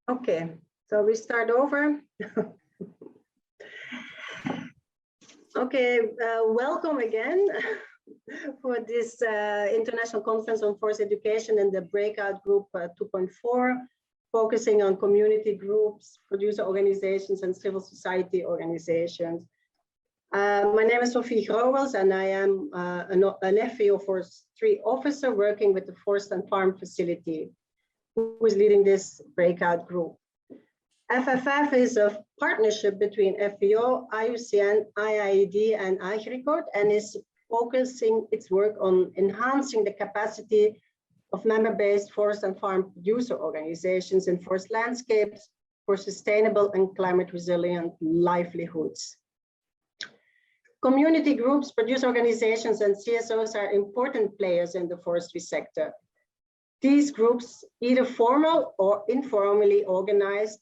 Okay, so we start over. Okay, welcome again for this International Conference on Forest Education and the breakout group 2.4, focusing on community groups, producer organizations, and civil society organizations. My name is Sophie Growels, and I am an FAO Forestry officer working with the Forest and Farm Facility, who is leading this breakout group. FFF is a partnership between FAO, IUCN, IIED, and IUFRO, and is focusing its work on enhancing the capacity of member-based forest and farm producer organizations in forest landscapes for sustainable and climate-resilient livelihoods. Community groups, producer organizations, and CSOs are important players in the forestry sector. These groups, either formal or informally organized,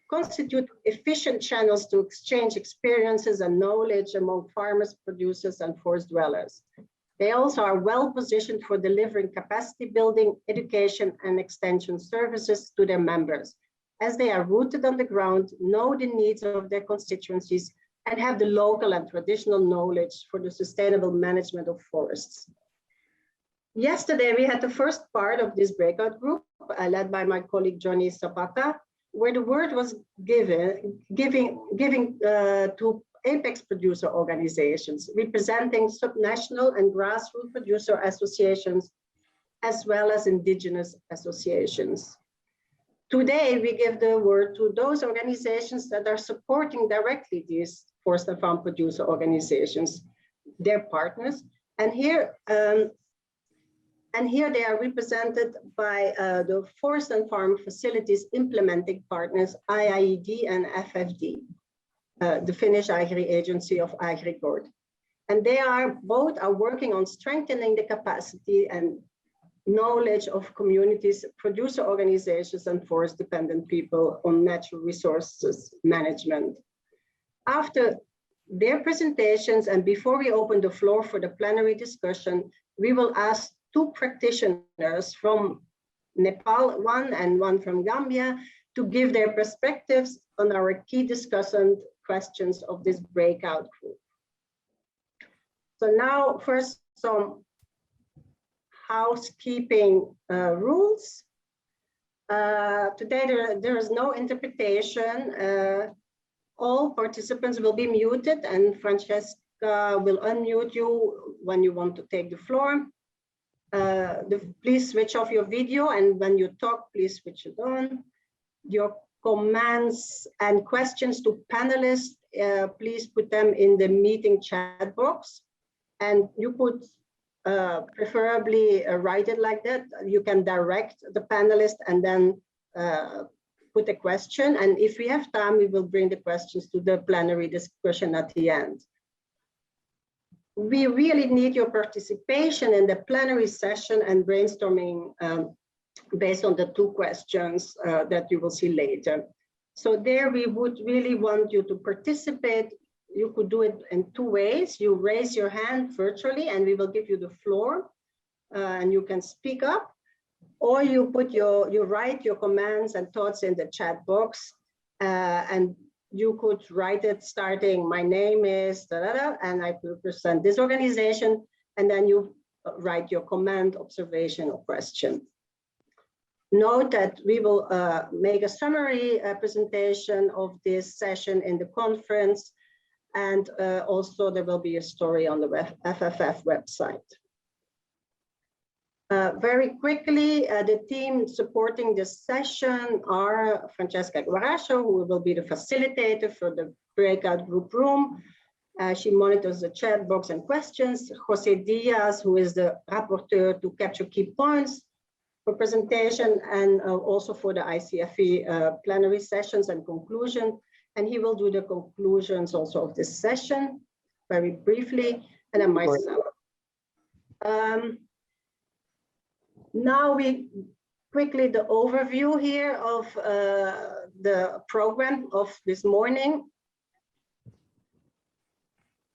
constitute efficient channels to exchange experiences and knowledge among farmers, producers, and forest dwellers. They also are well positioned for delivering capacity building, education, and extension services to their members, as they are rooted on the ground, know the needs of their constituencies, and have the local and traditional knowledge for the sustainable management of forests. Yesterday, we had the first part of this breakout group, led by my colleague Johnny Zapata, where the word was giving to apex producer organizations, representing subnational and grassroots producer associations, as well as indigenous associations. Today, we give the word to those organizations that are supporting directly these forest and farm producer organizations, their partners, and here they are represented by the Forest and Farm Facilities implementing partners, IIED and FFD, the Finnish Agri-Agency of Agricord. And they are both working on strengthening the capacity and knowledge of communities, producer organizations, and forest-dependent people on natural resources management. After their presentations, and before we open the floor for the plenary discussion, we will ask two practitioners from Nepal, one and one from Gambia, to give their perspectives on our key discussant questions of this breakout group. So now, first, some housekeeping rules. Today, there is no interpretation. All participants will be muted, and Francesca will unmute you when you want to take the floor. Please switch off your video, and when you talk, please switch it on. Your comments and questions to panelists, please put them in the meeting chat box. And you could preferably write it like that. You can direct the panelist and then put a question. And if we have time, we will bring the questions to the plenary discussion at the end. We really need your participation in the plenary session and brainstorming based on the two questions that you will see later. So there we would really want you to participate. You could do it in two ways. You raise your hand virtually and we will give you the floor and you can speak up, or you write your comments and thoughts in the chat box and you could write it starting, my name is, and I represent this organization, and then you write your comment, observation, or question. Note that we will make a summary presentation of this session in the conference, and also there will be a story on the FFF website. Very quickly, the team supporting this session are Francesca Guarascio, who will be the facilitator for the breakout group room. She monitors the chat box and questions. Jose Diaz, who is the rapporteur to capture key points for presentation and also for the ICFE plenary sessions and conclusion. And he will do the conclusions also of this session very briefly, and then myself. Now we quickly the overview here of the program of this morning.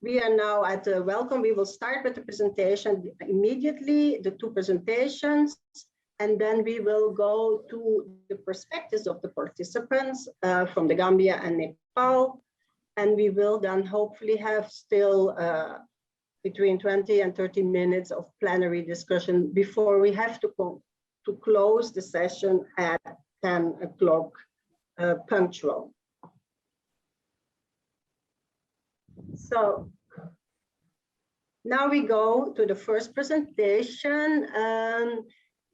We are now at the welcome. We will start with the presentation immediately, the two presentations, And then we will go to the perspectives of the participants from the Gambia and Nepal. And we will then hopefully have still between 20 and 30 minutes of plenary discussion before we have to close the session at 10 o'clock punctual. So now we go to the first presentation.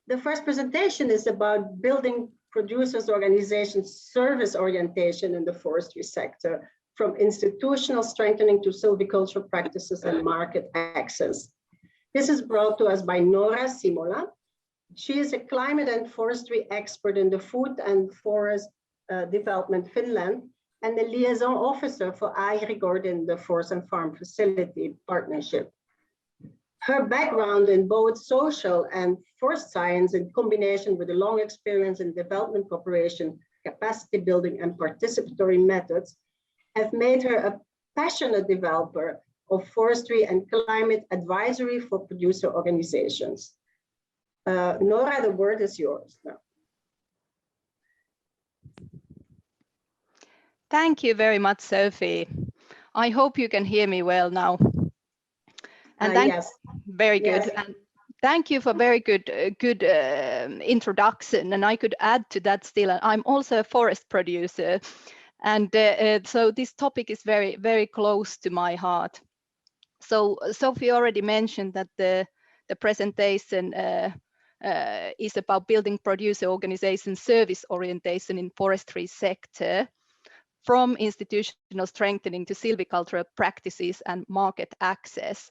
The first presentation is about building producers' organizations' service orientation in the forestry sector, from institutional strengthening to silvicultural practices and market access. This is brought to us by Nora Simola. She is a climate and forestry expert in the Food and Forest Development Finland and the liaison officer for Agrigord in the Forest and Farm Facility Partnership. Her background in both social and forest science in combination with a long experience in development cooperation, capacity building and participatory methods have made her a passionate developer of forestry and climate advisory for producer organizations. Nora, the word is yours now. Thank you very much, Sophie. I hope you can hear me well now. And yes. Very good. Yes. And thank you for very good introduction. And I could add to that still, I'm also a forest producer. And so this topic is very, very close to my heart. So Sophie already mentioned that the presentation is about building producer organization service orientation in forestry sector, from institutional strengthening to silvicultural practices and market access.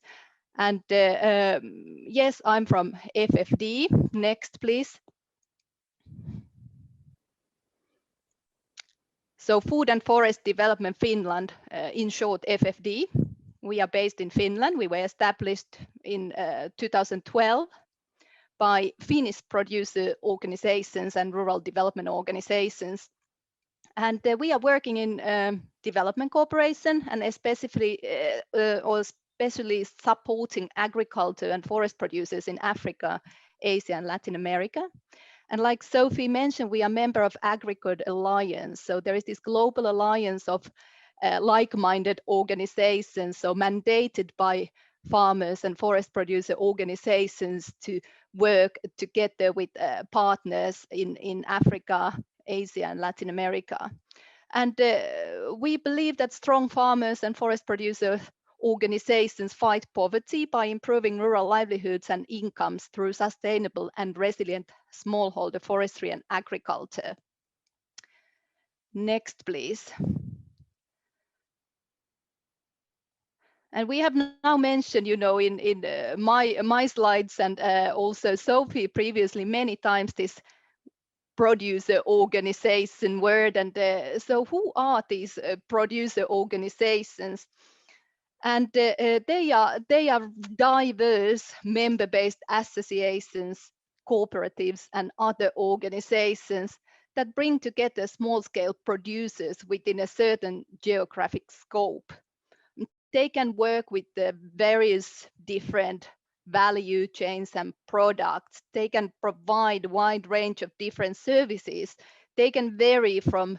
And yes, I'm from FFD. Next, please. So Food and Forest Development Finland, in short, FFD. We are based in Finland. We were established in 2012 by Finnish producer organizations and rural development organizations. And we are working in development cooperation and especially supporting agriculture and forest producers in Africa, Asia, and Latin America. And like Sophie mentioned, we are a member of Agricode Alliance. So there is this global alliance of like-minded organizations, so mandated by farmers and forest producer organizations to work together with partners in Africa, Asia, and Latin America. And we believe that strong farmers and forest producer organizations fight poverty by improving rural livelihoods and incomes through sustainable and resilient smallholder forestry and agriculture. Next, please. And we have now mentioned, you know, in my slides and also Sophie previously many times this producer organization word. And so who are these producer organizations? And they are diverse member-based associations, cooperatives, and other organizations that bring together small-scale producers within a certain geographic scope. They can work with the various different value chains and products. They can provide a wide range of different services. They can vary from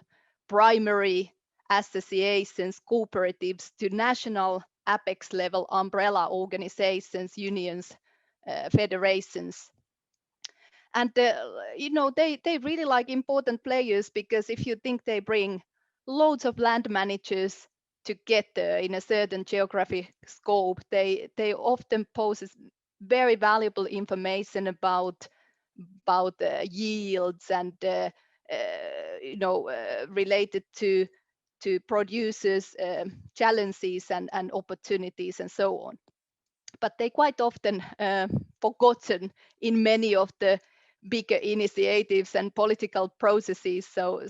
primary associations, cooperatives, to national apex level umbrella organizations, unions, federations. And you know, they really like important players, because if you think they bring loads of land managers together in a certain geographic scope, they often poses very valuable information about yields and you know, related to producers' challenges and opportunities and so on. But they quite often forgotten in many of the bigger initiatives and political processes. So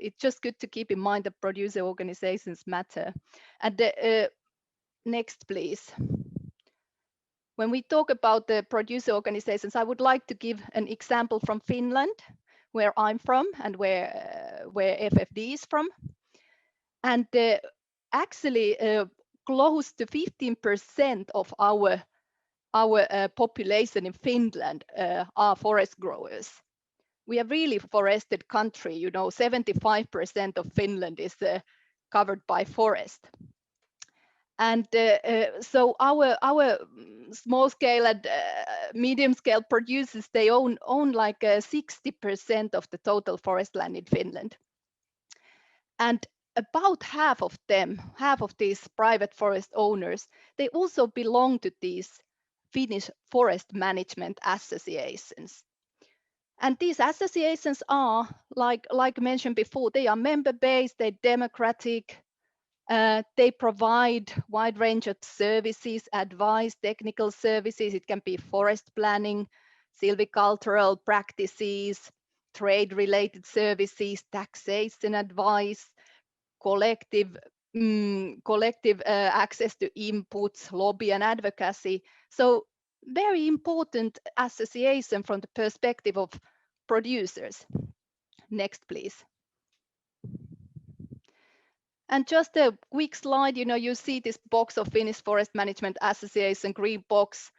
it's just good to keep in mind that producer organizations matter. And next, please. When we talk about the producer organizations, I would like to give an example from Finland, where I'm from and where FFD is from. And actually close to 15% of our our population in Finland are forest growers. We are really forested country. 75% of Finland is covered by forest. And so our small scale and medium scale producers, they own like 60% of the total forest land in Finland. And about half of these private forest owners, they also belong to these Finnish forest management associations. And these associations are, like mentioned before, they are member-based, they're democratic, they provide wide range of services, advice, technical services. It can be forest planning, silvicultural practices, trade-related services, taxation advice, collective access to inputs, lobby and advocacy. So very important association from the perspective of producers. Next, please. And just a quick slide, you see this box of Finnish Forest Management Association, green box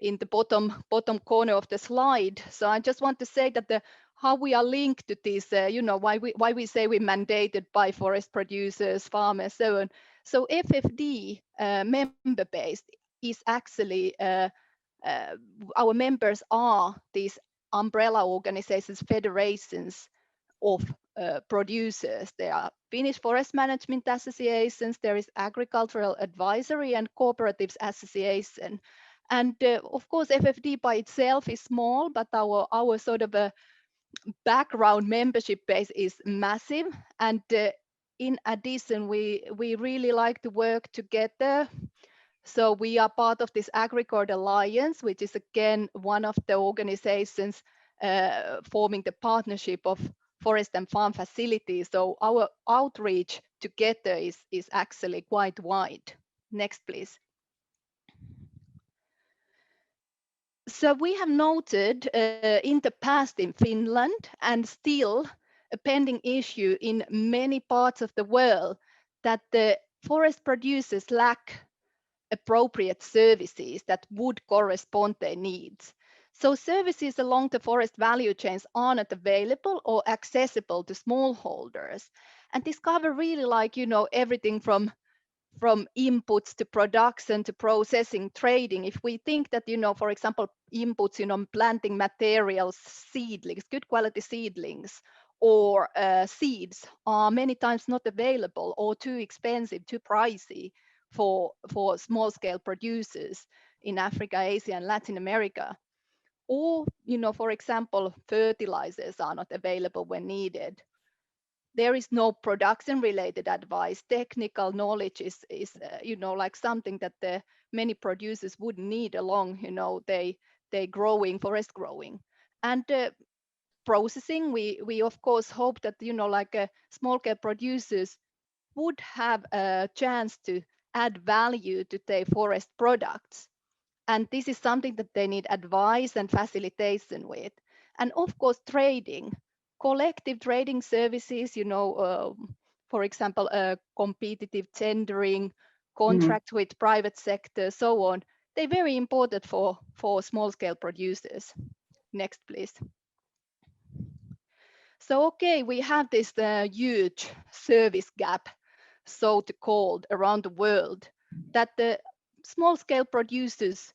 in the bottom corner of the slide. So I just want to say that how we are linked to this, why we say we're mandated by forest producers, farmers, so on. So FFD, member-based, is actually, our members are these umbrella organizations, federations of producers. There are Finnish Forest Management Associations, there is Agricultural Advisory and Cooperatives Association. And of course, FFD by itself is small, but our sort of a background membership base is massive. And in addition, we really like to work together. So we are part of this AgriCord Alliance, which is again one of the organizations forming the partnership of forest and farm facilities. So our outreach together is actually quite wide. Next, please. So we have noted in the past in Finland, and still a pending issue in many parts of the world, that the forest producers lack appropriate services that would correspond their needs. So services along the forest value chains are not available or accessible to smallholders. And this cover really everything from inputs to production to processing, trading. If we think that, for example, inputs, planting materials, seedlings, good quality seedlings, or seeds are many times not available or too expensive, too pricey for small scale producers in Africa, Asia, and Latin America. Or, for example, fertilizers are not available when needed. There is no production related advice. Technical knowledge is like something that the many producers would need along, they growing, forest growing. And processing, we of course hope that, small scale producers would have a chance to add value to their forest products. And this is something that they need advice and facilitation with. And of course, trading, collective trading services, for example, competitive tendering, contracts with private sector, so on. They're very important for small scale producers. Next, please. So, okay, we have this huge service gap, so to called, around the world, that the small scale producers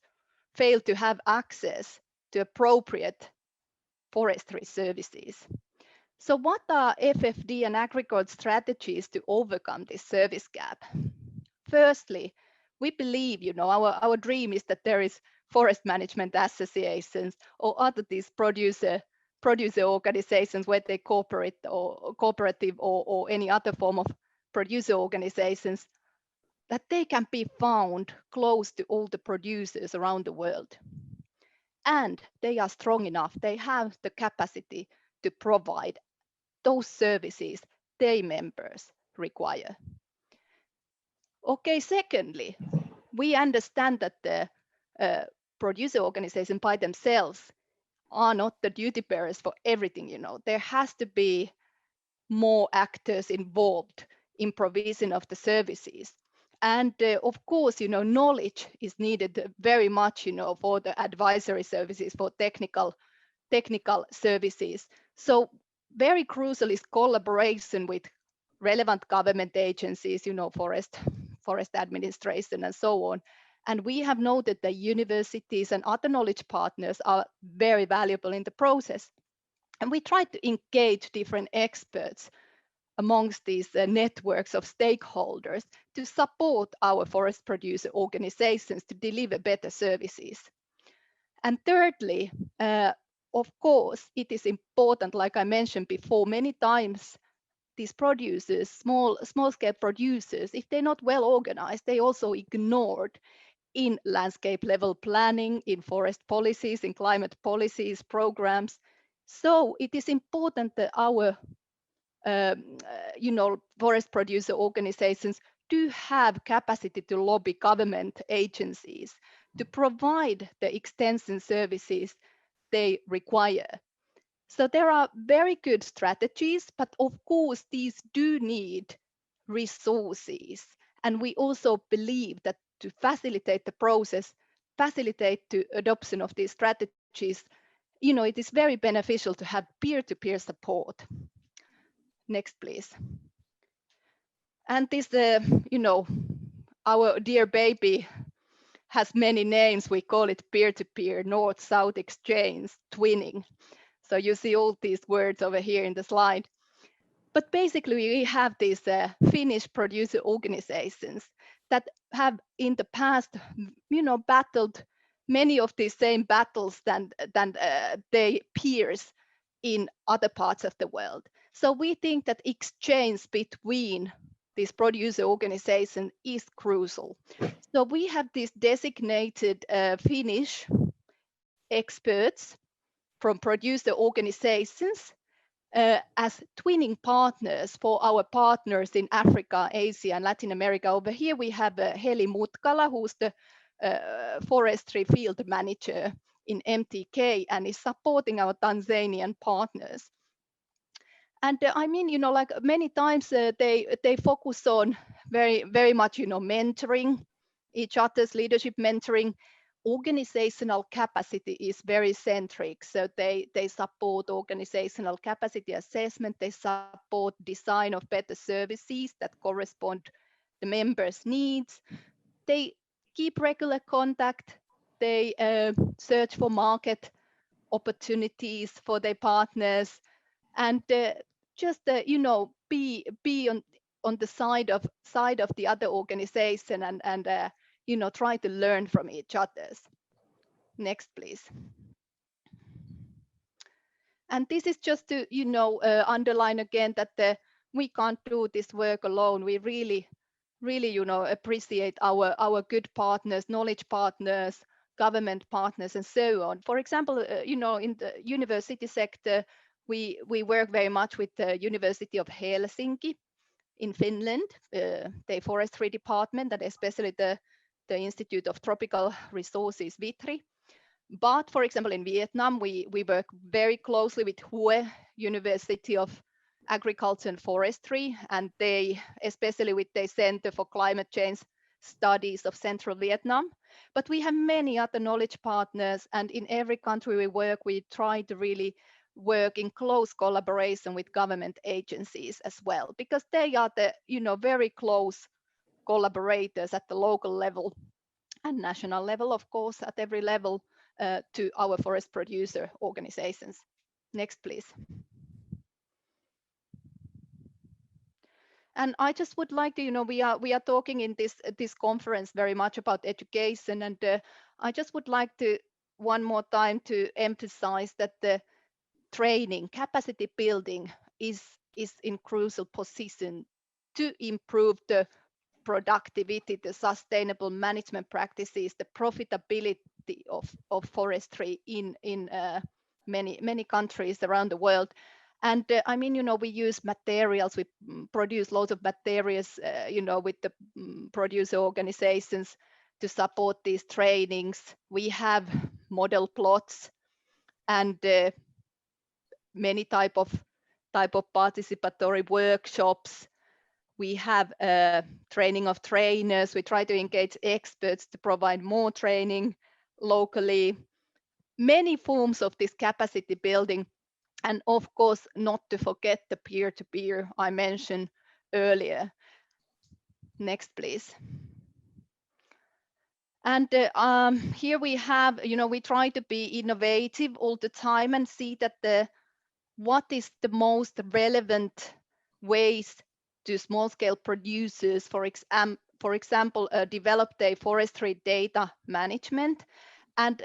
fail to have access to appropriate forestry services. So what are FFD and AgriCord strategies to overcome this service gap? Firstly, we believe, our dream is that there is forest management associations or other these producer organizations where they cooperate or cooperative or any other form of producer organizations, that they can be found close to all the producers around the world. And they are strong enough, they have the capacity to provide those services their members require. Okay, secondly, we understand that the producer organizations by themselves are not the duty bearers for everything. There has to be more actors involved in provision of the services. And of course, knowledge is needed very much, for the advisory services, for technical services. So very crucial is collaboration with relevant government agencies, forest administration and so on. And we have noted that universities and other knowledge partners are very valuable in the process. And we try to engage different experts amongst these networks of stakeholders to support our forest producer organizations to deliver better services. And thirdly, of course, it is important, like I mentioned before, many times these producers, small-scale producers, if they're not well organized, they also ignored in landscape level planning, in forest policies, in climate policies, programs. So it is important that our forest producer organizations do have capacity to lobby government agencies to provide the extension services they require. So there are very good strategies, but of course these do need resources. And we also believe that to facilitate the process, facilitate the adoption of these strategies, it is very beneficial to have peer-to-peer support. Next, please. And this, our dear baby has many names. We call it peer-to-peer, north-south exchange, twinning. So you see all these words over here in the slide. But basically, we have these Finnish producer organizations that have in the past, battled many of these same battles than their peers in other parts of the world. So we think that exchange between these producer organizations is crucial. So we have these designated Finnish experts from producer organizations as twinning partners for our partners in Africa, Asia, and Latin America. Over here we have Heli Mutkala, who's the forestry field manager in MTK and is supporting our Tanzanian partners. And like many times they focus on very much, mentoring each other's leadership mentoring. Organizational capacity is very centric. So they support organizational capacity assessment. They support design of better services that correspond to the members' needs. They keep regular contact. They search for market opportunities for their partners, and just be on the side of the other organization and try to learn from each others. Next, please. And this is just to underline again that we can't do this work alone. We really appreciate our good partners, knowledge partners, government partners, and so on. For example, in the university sector, we work very much with the University of Helsinki in Finland, the forestry department, and especially the Institute of Tropical Resources, VITRI. But for example, in Vietnam, we work very closely with Hue, University of Agriculture and Forestry, and they, especially with their Center for Climate Change Studies of Central Vietnam. But we have many other knowledge partners, and in every country we work, we try to really work in close collaboration with government agencies as well, because they are the very close collaborators at the local level and national level, of course, at every level to our forest producer organizations. Next, please. And I just would like to, we are talking in this conference very much about education, and I just would like to one more time to emphasize that the training, capacity building is in crucial position to improve the productivity, the sustainable management practices, the profitability of forestry in many countries around the world. And we use materials, we produce lots of materials, with the producer organizations to support these trainings. We have model plots and many type of participatory workshops. We have training of trainers. We try to engage experts to provide more training locally. Many forms of this capacity building. And of course, not to forget the peer-to-peer I mentioned earlier. Next, please. And here we have, we try to be innovative all the time and see that what is the most relevant ways to small-scale producers, for example, develop their forestry data management. And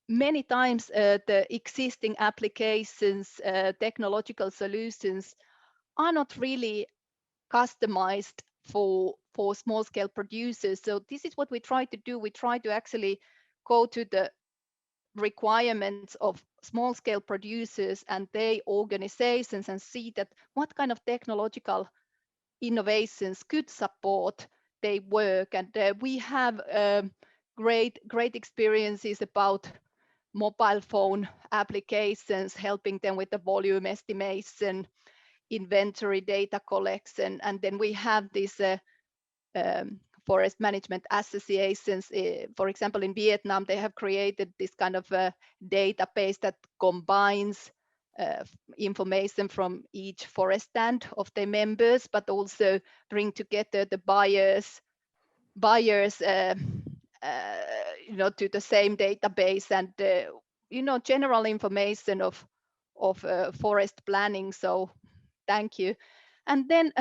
many times the existing applications, technological solutions are not really customized for small scale producers. So this is what we try to do. We try to actually go to the requirements of small scale producers and their organizations and see that what kind of technological innovations could support their work. And we have great experiences about mobile phone applications, helping them with the volume estimation, inventory data collection, and then we have these forest management associations. For example, in Vietnam, they have created this kind of database that combines information from each forest stand of their members, but also bring together the buyers to the same database and general information of forest planning. So thank you. And then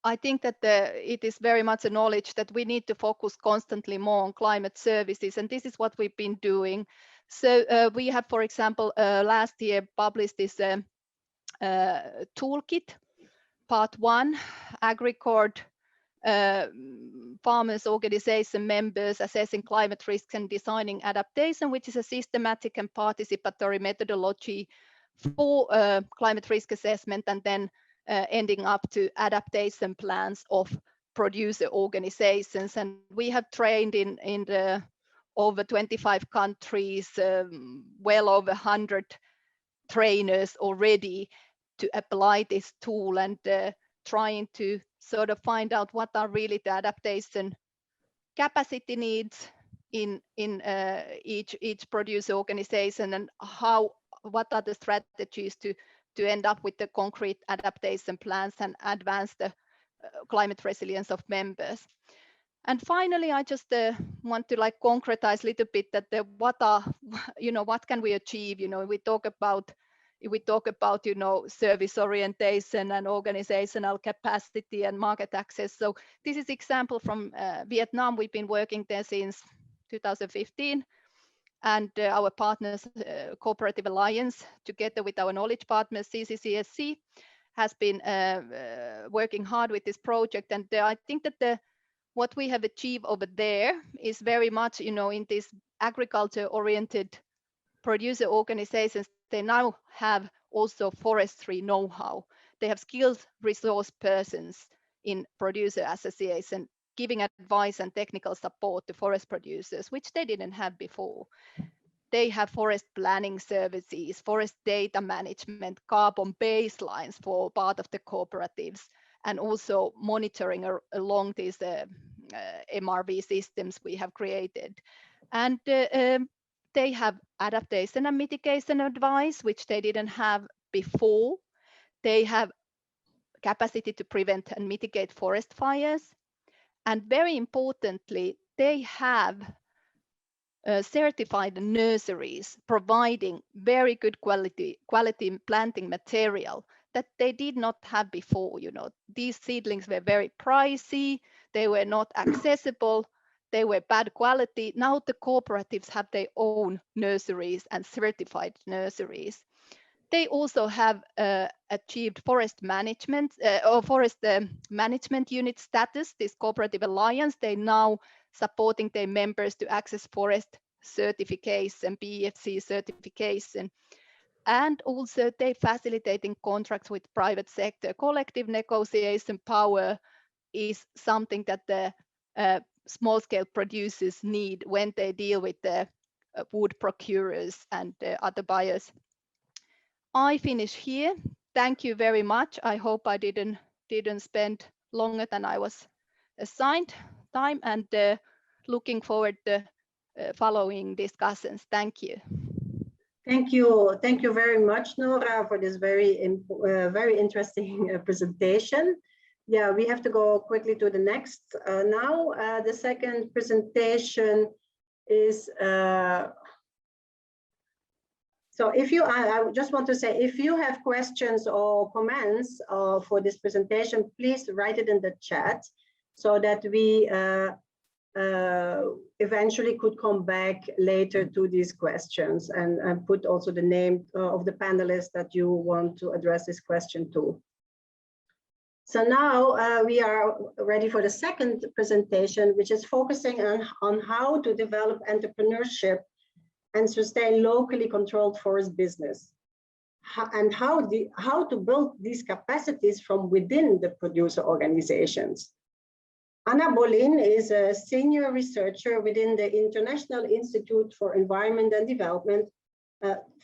I think that it is very much a knowledge that we need to focus constantly more on climate services, and this is what we've been doing. So we have, for example, last year published this toolkit, part 1, AgriCord, farmers organization members assessing climate risks and designing adaptation, which is a systematic and participatory methodology for climate risk assessment, and then ending up to adaptation plans of producer organizations. And we have trained in the over 25 countries, well over 100 trainers already to apply this tool, and trying to sort of find out what are really the adaptation capacity needs in each producer organization, and what are the strategies to end up with the concrete adaptation plans and advance the climate resilience of members. And finally, I just want to concretize a little bit that what can we achieve? We talk about service orientation and organizational capacity and market access. So this is example from Vietnam. We've been working there since 2015, and our partners, Cooperative Alliance, together with our knowledge partners, CCCSC, has been working hard with this project. And I think that what we have achieved over there is very much, in this agriculture-oriented producer organizations, they now have also forestry know-how. They have skilled resource persons in producer association giving advice and technical support to forest producers, which they didn't have before. They have forest planning services, forest data management, carbon baselines for part of the cooperatives, and also monitoring along these MRV systems we have created. And they have adaptation and mitigation advice, which they didn't have before. They have capacity to prevent and mitigate forest fires. And very importantly, they have certified nurseries providing very good quality planting material that they did not have before. These seedlings were very pricey, they were not accessible, they were bad quality. Now the cooperatives have their own nurseries and certified nurseries. They also have achieved forest management or forest management unit status, this Cooperative Alliance. They now supporting their members to access forest certification, BFC certification. And also they facilitating contracts with private sector. Collective negotiation power is something that the small scale producers need when they deal with the wood procurers and other buyers. I finish here. Thank you very much. I hope I didn't didn't spend longer than I was assigned time, and looking forward to following discussions. Thank you. Thank you very much, Nora, for this very interesting presentation. Yeah, we have to go quickly to the next now. The second presentation is, so if you, I just want to say, if you have questions or comments for this presentation, please write it in the chat so that we eventually could come back later to these questions and put also the name of the panelists that you want to address this question to. So now we are ready for the second presentation, which is focusing on how to develop entrepreneurship and sustain locally controlled forest business, and how to build these capacities from within the producer organizations. Anna Bolin is a senior researcher within the International Institute for Environment and Development,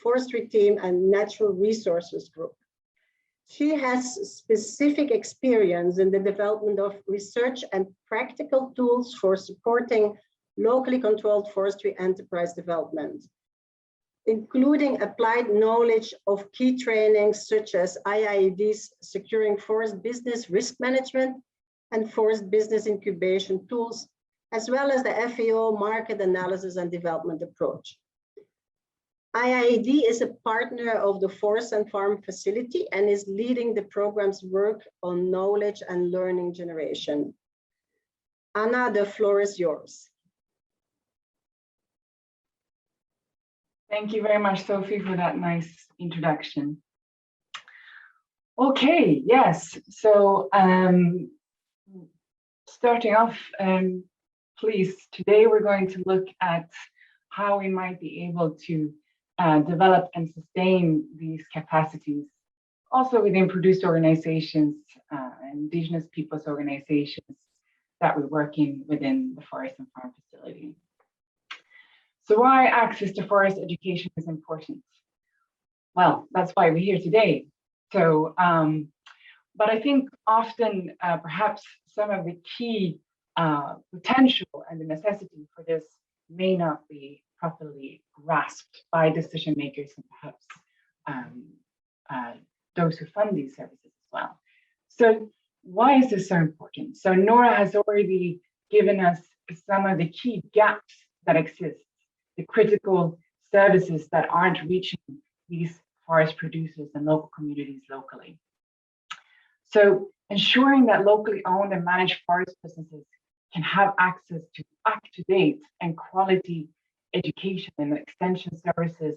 Forestry Team, and Natural Resources Group. She has specific experience in the development of research and practical tools for supporting locally controlled forestry enterprise development, including applied knowledge of key trainings such as IIED's Securing Forest Business Risk Management and Forest Business Incubation Tools, as well as the FAO Market Analysis and Development Approach. IIED is a partner of the Forest and Farm Facility and is leading the program's work on knowledge and learning generation. Anna, the floor is yours. Thank you very much, Sophie, for that nice introduction. Okay, yes, so starting off, please, today we're going to look at how we might be able to develop and sustain these capacities, also within produced organizations, indigenous peoples organizations that we're working within the Forest and Farm Facility. So why access to forest education is important? Well, that's why we're here today. So, but I think often perhaps some of the key potential and the necessity for this may not be properly grasped by decision makers and perhaps those who fund these services as well. So why is this so important? So Nora has already given us some of the key gaps that exist, the critical services that aren't reaching these forest producers and local communities locally. So ensuring that locally owned and managed forest businesses can have access to up-to-date and quality education and extension services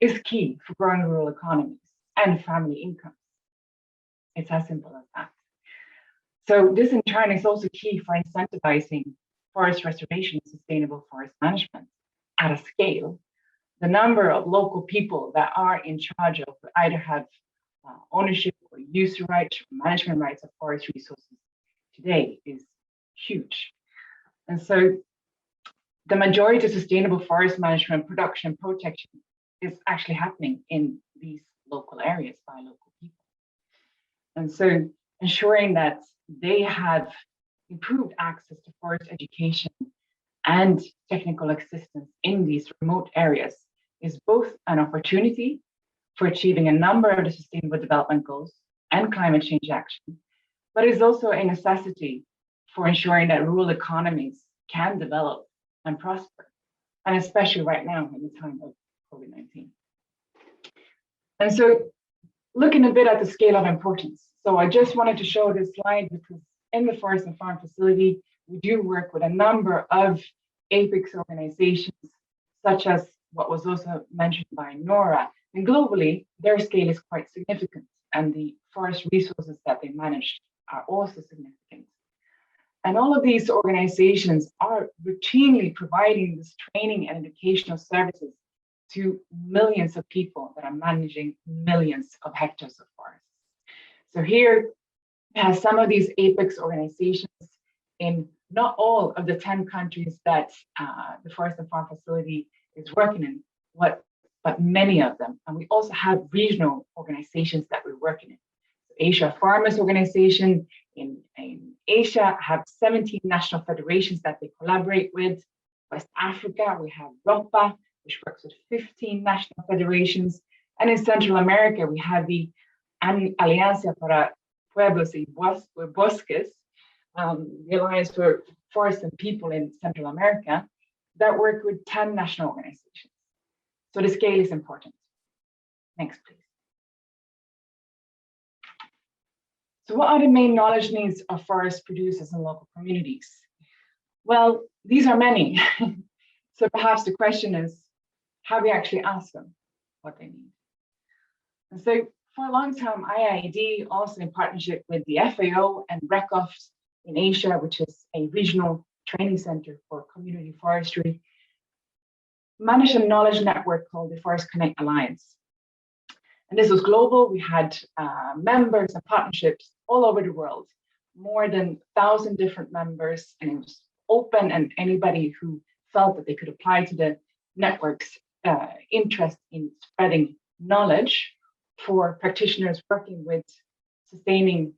is key for growing rural economies and family incomes. It's as simple as that. So this in turn is also key for incentivizing forest restoration and sustainable forest management at a scale. The number of local people that are in charge of either have ownership or use rights or management rights of forest resources today is huge. And so the majority of sustainable forest management, production, and protection is actually happening in these local areas by local people. And so ensuring that they have improved access to forest education and technical assistance in these remote areas is both an opportunity for achieving a number of the sustainable development goals and climate change action, but is also a necessity for ensuring that rural economies can develop and prosper, and especially right now in the time of COVID-19. And so looking a bit at the scale of importance. So I just wanted to show this slide because in the Forest and Farm Facility, we do work with a number of apex organizations, such as what was also mentioned by Nora. And globally, their scale is quite significant, and the forest resources that they manage are also significant. And all of these organizations are routinely providing this training and educational services to millions of people that are managing millions of hectares of forests. So here, some of these apex organizations in not all of the 10 countries that the Forest and Farm Facility is working in, but many of them. And we also have regional organizations that we're working in. So Asia Farmers Organization in Asia have 17 national federations that they collaborate with. West Africa, we have ROPA, which works with 15 national federations. And in Central America, we have the Alianza para Pueblos y Bosques, the Alliance for Forests and People in Central America, that work with 10 national organizations. So the scale is important. Next, please. So what are the main knowledge needs of forest producers and local communities? Well, these are many. So perhaps the question is, how we actually ask them what they need. And so for a long time, IIED, also in partnership with the FAO and RECOF in Asia, which is a regional training center for community forestry, managed a knowledge network called the Forest Connect Alliance. And this was global. We had members and partnerships all over the world, more than 1,000 different members, and it was open, and anybody who felt that they could apply to the network's interest in spreading knowledge for practitioners working with sustaining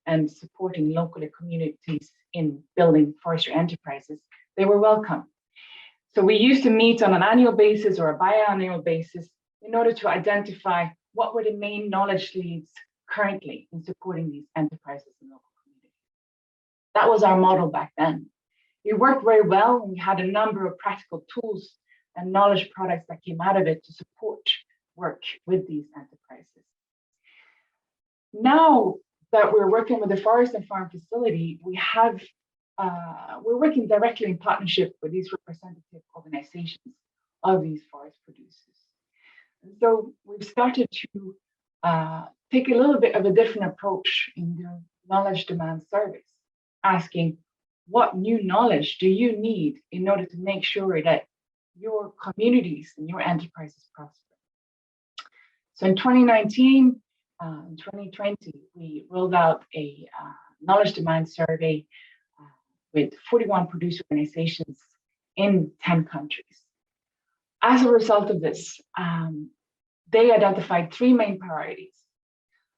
and supporting local communities in building forestry enterprises, they were welcome. So we used to meet on an annual basis or a biannual basis in order to identify what were the main knowledge needs currently in supporting these enterprises in local communities. That was our model back then. It worked very well, and we had a number of practical tools and knowledge products that came out of it to support work with these enterprises. Now that we're working with the Forest and Farm Facility, we're working directly in partnership with these representative organizations of these forest producers. And so we've started to take a little bit of a different approach in the knowledge demand surveys, asking what new knowledge do you need in order to make sure that your communities and your enterprises prosper. So in 2019, in 2020, we rolled out a knowledge demand survey with 41 producer organizations in 10 countries. As a result of this, they identified 3 main priorities.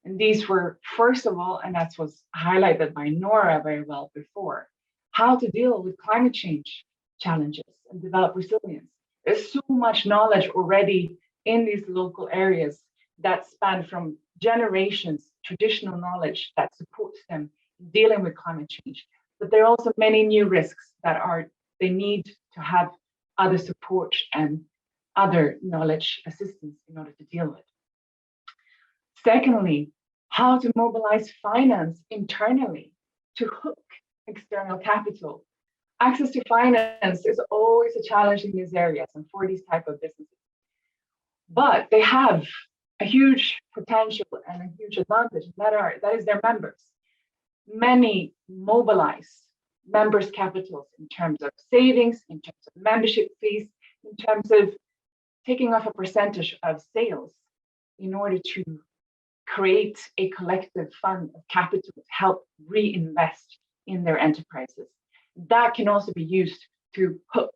And these were, first of all, and that was highlighted by Nora very well before, how to deal with climate change challenges and develop resilience. There's so much knowledge already in these local areas that span from generations, traditional knowledge that supports them in dealing with climate change. But there are also many new risks that they need to have other support and other knowledge assistance in order to deal with. Secondly, how to mobilize finance internally to hook external capital. Access to finance is always a challenge in these areas and for these type of businesses. But they have a huge potential and a huge advantage, that is their members. Many mobilize members' capitals in terms of savings, in terms of membership fees, in terms of taking off a percentage of sales in order to create a collective fund of capital to help reinvest in their enterprises. That can also be used to hook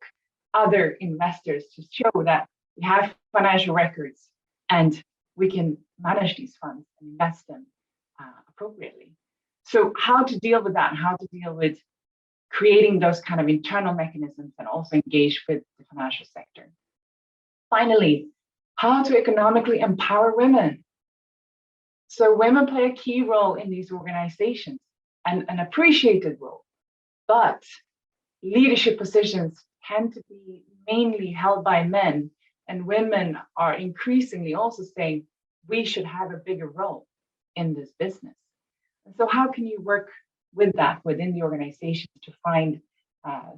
other investors to show that we have financial records and we can manage these funds and invest them appropriately. So how to deal with that and how to deal with creating those kind of internal mechanisms and also engage with the financial sector. Finally, how to economically empower women. So women play a key role in these organizations and an appreciated role, but leadership positions tend to be mainly held by men, and women are increasingly also saying we should have a bigger role in this business. And so how can you work with that within the organization to find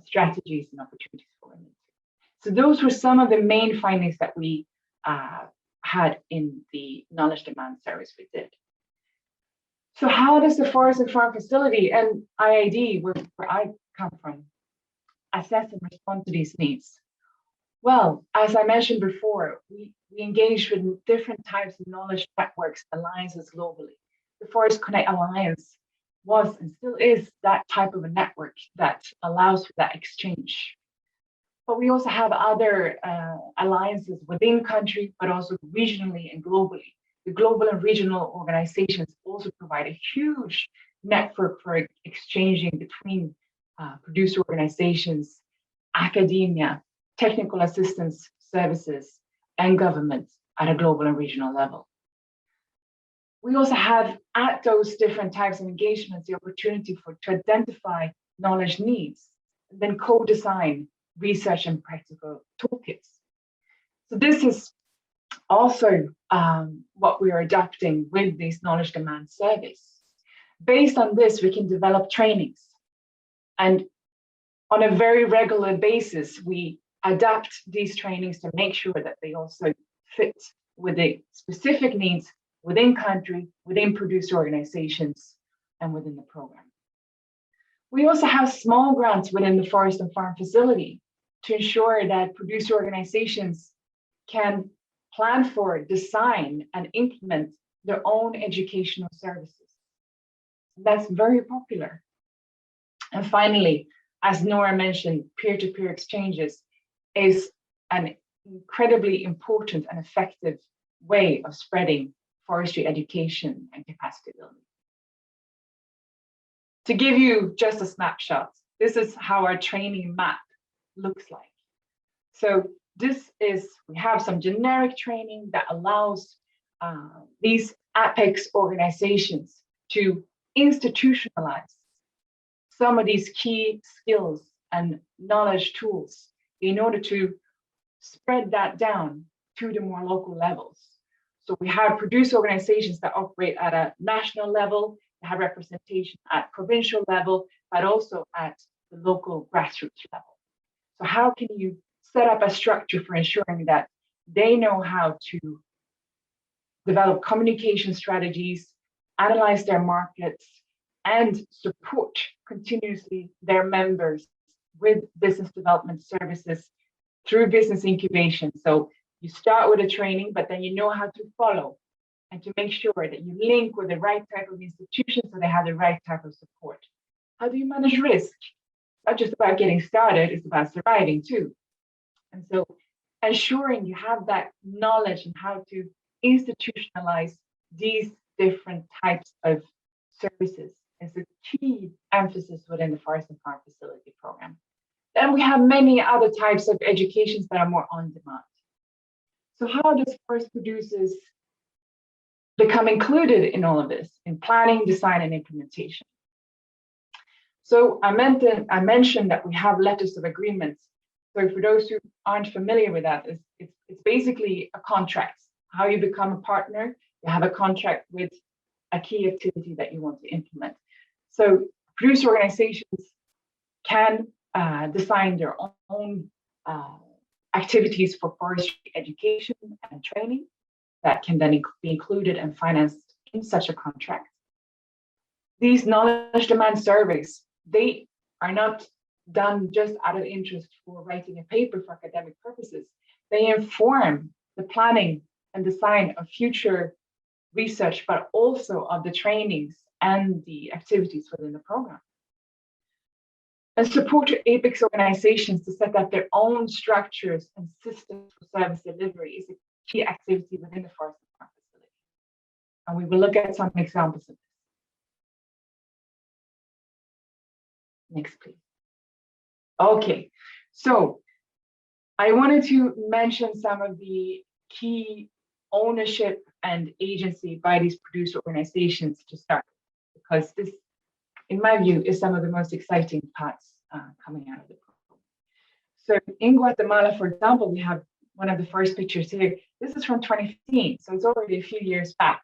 strategies and opportunities for women? So those were some of the main findings that we had in the knowledge demand surveys we did. So how does the Forest and Farm Facility and IIED, where I come from, assess and respond to these needs? Well, as I mentioned before, we engage with different types of knowledge networks, alliances globally. The Forest Connect Alliance was and still is that type of a network that allows for that exchange. But we also have other alliances within country, but also regionally and globally the global and regional organizations also provide a huge network for exchanging between producer organizations, academia, technical assistance services, and governments at a global and regional level. We also have, at those different types of engagements, the opportunity to identify knowledge needs, and then co-design research and practical toolkits. So this is also what we are adapting with these knowledge demand surveys. Based on this, we can develop trainings. And on a very regular basis, we adapt these trainings to make sure that they also fit with the specific needs within country, within producer organizations, and within the program. We also have small grants within the forest and farm facility to ensure that producer organizations can plan for, design, and implement their own educational services. That's very popular. And finally, as Nora mentioned, peer-to-peer exchanges is an incredibly important and effective way of spreading forestry education and capacity building. To give you just a snapshot, this is how our training map looks like. So this is, we have some generic training that allows these apex organizations to institutionalize some of these key skills and knowledge tools in order to spread that down to the more local levels. So we have producer organizations that operate at a national level, they have representation at provincial level, but also at the local grassroots level. So how can you set up a structure for ensuring that they know how to develop communication strategies, analyze their markets, and support continuously their members with business development services through business incubation. So you start with a training, but then you know how to follow and to make sure that you link with the right type of institutions so they have the right type of support. How do you manage risk? Not just about getting started, it's about surviving too. And so ensuring you have that knowledge and how to institutionalize these different types of services is a key emphasis within the Forest and Farm Facility program. Then we have many other types of educations that are more on demand. So how does forest producers become included in all of this, in planning, design, and implementation? So I mentioned that we have letters of agreements. So for those who aren't familiar with that, it's basically a contract. How you become a partner, you have a contract with a key activity that you want to implement. So producer organizations can design their own activities for forestry education and training that can then be included and financed in such a contract. These knowledge demand surveys, they are not done just out of interest for writing a paper for academic purposes. They inform the planning and design of future research, but also of the trainings and the activities within the program. And support apex organizations to set up their own structures and systems for service delivery is a key activity within the Forest and Farm Facility. And we will look at some examples of this. Next, please. Okay, so I wanted to mention some of the key ownership and agency by these producer organizations to start, because this, in my view, is some of the most exciting parts coming out of the program. So in Guatemala, for example, we have one of the first pictures here. This is from 2015, so it's already a few years back.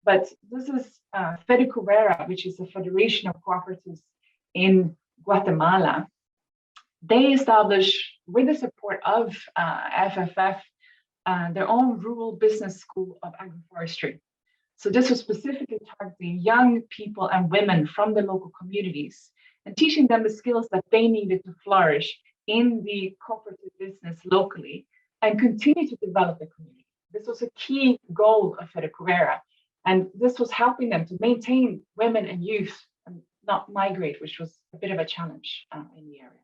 But this is FEDECUVERA, which is a federation of cooperatives in Guatemala. They established, with the support of FFF, their own rural business school of agroforestry. So this was specifically targeting young people and women from the local communities and teaching them the skills that they needed to flourish in the cooperative business locally and continue to develop the community. This was a key goal of FEDECUVERA, and this was helping them to maintain women and youth and not migrate, which was a bit of a challenge in the area.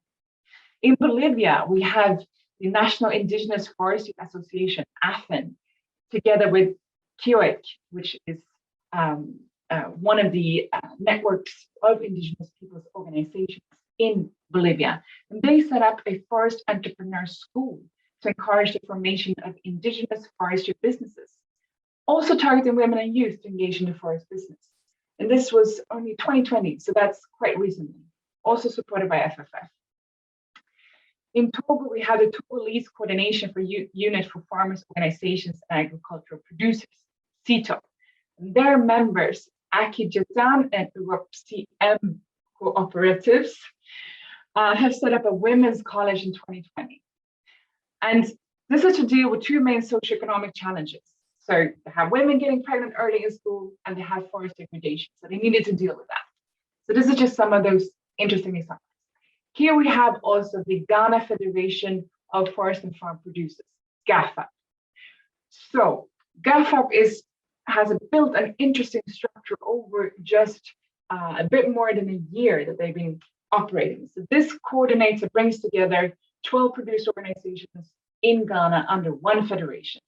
In Bolivia, we have the National Indigenous Forestry Association, AFIN, together with KIOEC, which is one of the networks of indigenous peoples organizations in Bolivia. And they set up a forest entrepreneur school to encourage the formation of indigenous forestry businesses, also targeting women and youth to engage in the forest business. And this was only 2020, so that's quite recently, also supported by FFF. In Togo, we had a Togo Lease Coordination for Unit for Farmers, Organizations, and Agricultural Producers, ITTO. And their members, Akijatan and UROP-CM cooperatives, have set up a women's college in 2020. And this is to deal with two main socioeconomic challenges. So they have women getting pregnant early in school, and they have forest degradation. So they needed to deal with that. So this is just some of those interesting examples. Here we have also the Ghana Federation of Forest and Farm Producers, GAFAP. So GAFAP has built an interesting structure over just a bit more than a year that they've been operating. So this coordinates and brings together 12 producer organizations in Ghana under one federation.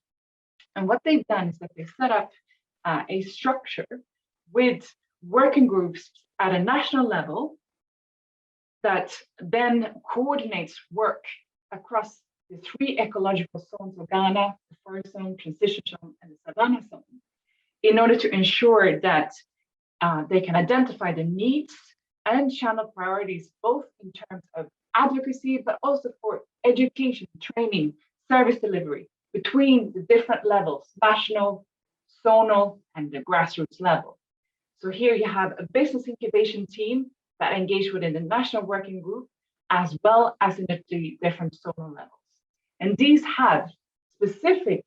And what they've done is that they set up a structure with working groups at a national level that then coordinates work across the three ecological zones of Ghana, the forest zone, transition zone, and the savanna zone, in order to ensure that they can identify the needs and channel priorities, both in terms of advocacy, but also for education, training, service delivery between the different levels, national, zonal, and the grassroots level. So here you have a business incubation team that engage within the national working group, as well as in the different zonal levels. And these have specific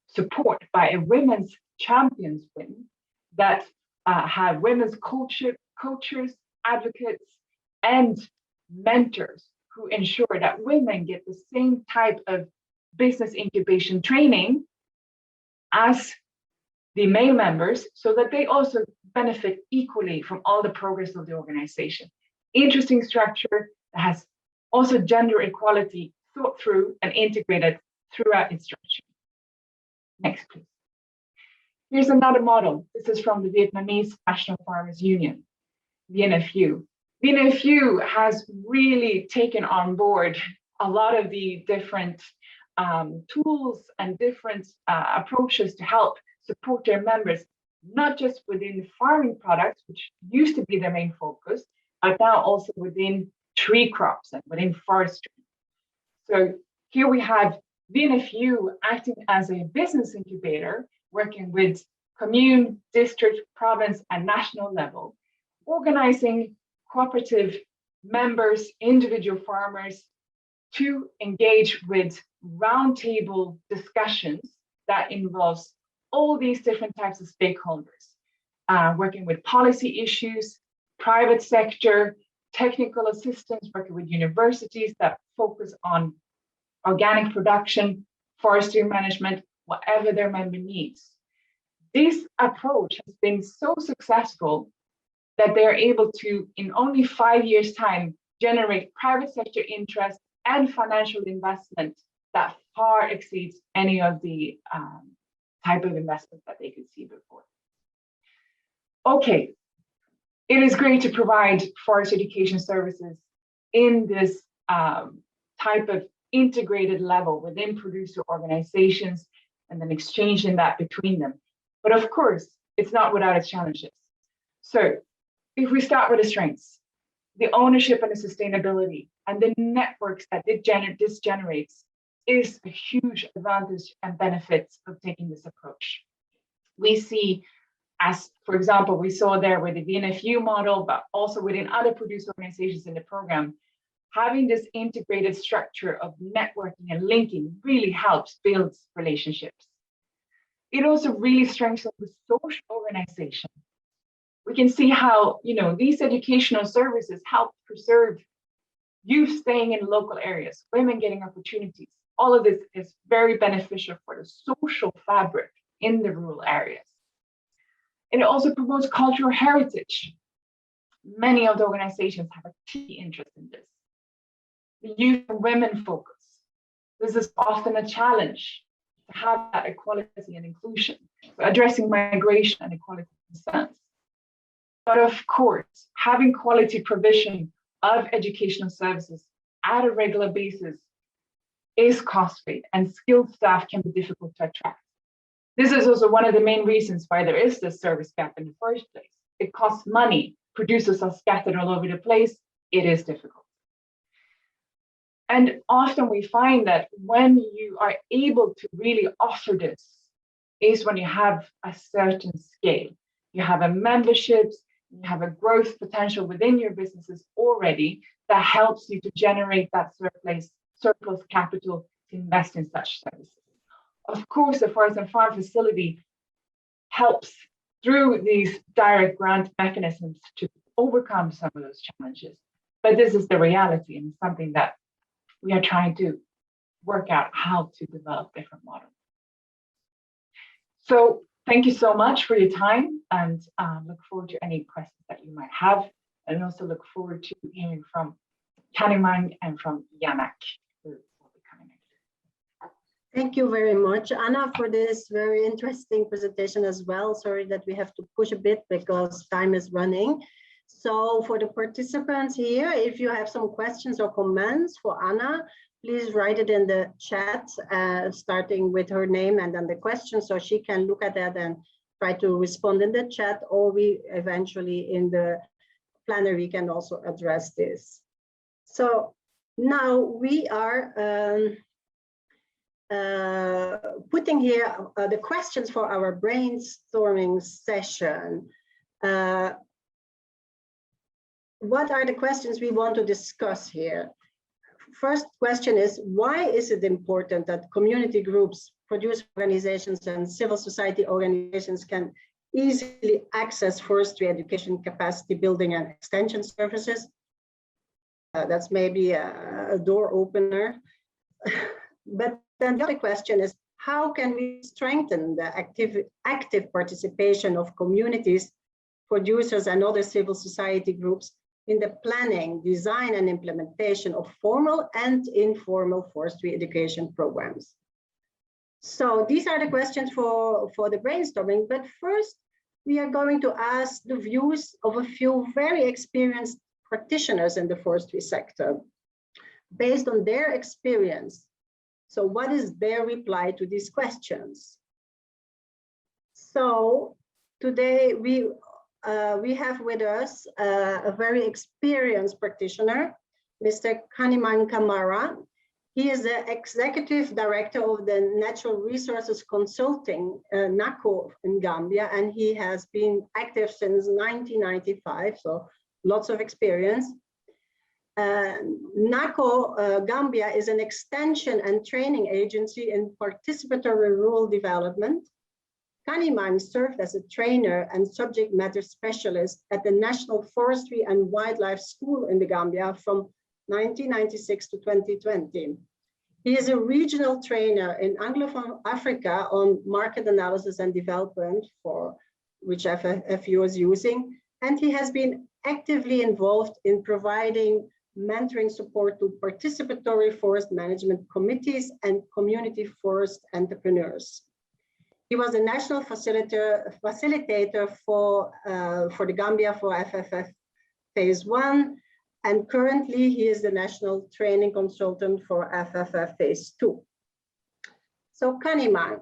support by a women's champions wing that have women's coaches, advocates, and mentors who ensure that women get the same type of business incubation training as the male members, so that they also benefit equally from all the progress of the organization. Interesting structure that has also gender equality thought through and integrated throughout its structure. Next, please. Here's another model. This is from the Vietnamese National Farmers Union, VNFU. VNFU has really taken on board a lot of the different tools and different approaches to help support their members, not just within farming products, which used to be their main focus, but now also within tree crops and within forestry. So here we have VNFU acting as a business incubator, working with commune, district, province, and national level, organizing cooperative members, individual farmers to engage with roundtable discussions that involves all these different types of stakeholders, working with policy issues, private sector, technical assistance, working with universities that focus on organic production, forestry management, whatever their member needs. This approach has been so successful that they're able to, in only 5 years' time, generate private sector interest and financial investment that far exceeds any of the type of investment that they could see before. Okay, it is great to provide forest education services in this type of integrated level within producer organizations and then exchanging that between them. But of course, it's not without its challenges. So if we start with the strengths, the ownership and the sustainability and the networks that this generates is a huge advantage and benefits of taking this approach. We see, as for example, we saw there with the VNFU model, but also within other producer organizations in the program, having this integrated structure of networking and linking really helps build relationships. It also really strengthens the social organization. We can see how, these educational services help preserve youth staying in local areas, women getting opportunities. All of this is very beneficial for the social fabric in the rural areas. And it also promotes cultural heritage. Many of the organizations have a key interest in this. The youth and women focus. This is often a challenge. to have that equality and inclusion, addressing migration and equality concerns. But of course, having quality provision of educational services at a regular basis is costly, and skilled staff can be difficult to attract. This is also one of the main reasons why there is this service gap in the first place. It costs money, producers are scattered all over the place, it is difficult. And often we find that when you are able to really offer this is when you have a certain scale. You have a memberships, you have a growth potential within your businesses already that helps you to generate that surplus capital to invest in such services. Of course, the Forest and Farm Facility helps through these direct grant mechanisms to overcome some of those challenges. But this is the reality, and something that we are trying to work out how to develop different models. So thank you so much for your time, and look forward to any questions that you might have, and also look forward to hearing from Kanimang and from Yanak. Thank you very much, Anna, for this very interesting presentation as well. Sorry that we have to push a bit because time is running. So for the participants here, if you have some questions or comments for Anna, please write it in the chat, starting with her name and then the question, so she can look at that and try to respond in the chat, or we eventually in the plenary can also address this. So now we are putting here the questions for our brainstorming session. What are the questions we want to discuss here? First question is, why is it important that community groups, producer organizations, and civil society organizations can easily access forestry education, capacity building, and extension services? That's maybe a door opener. But then the other question is, how can we strengthen the active participation of communities, producers, and other civil society groups in the planning, design, and implementation of formal and informal forestry education programs? So these are the questions for the brainstorming. But first, we are going to ask the views of a few very experienced practitioners in the forestry sector, based on their experience. So what is their reply to these questions? So today we have with us a very experienced practitioner, Mr. Kanimang Kamara. He is the executive director of the Natural Resources Consulting, NACO, in Gambia, and he has been active since 1995, so lots of experience. NACO Gambia is an extension and training agency in participatory rural development. Kanimang served as a trainer and subject matter specialist at the National Forestry and Wildlife School in the Gambia from 1996 to 2020. He is a regional trainer in Anglophone Africa on market analysis and development, for which FFU is using, and he has been actively involved in providing mentoring support to participatory forest management committees and community forest entrepreneurs. He was a national facilitator for the Gambia for FFF Phase 1, and currently he is the national training consultant for FFF Phase 2. So Kanimang,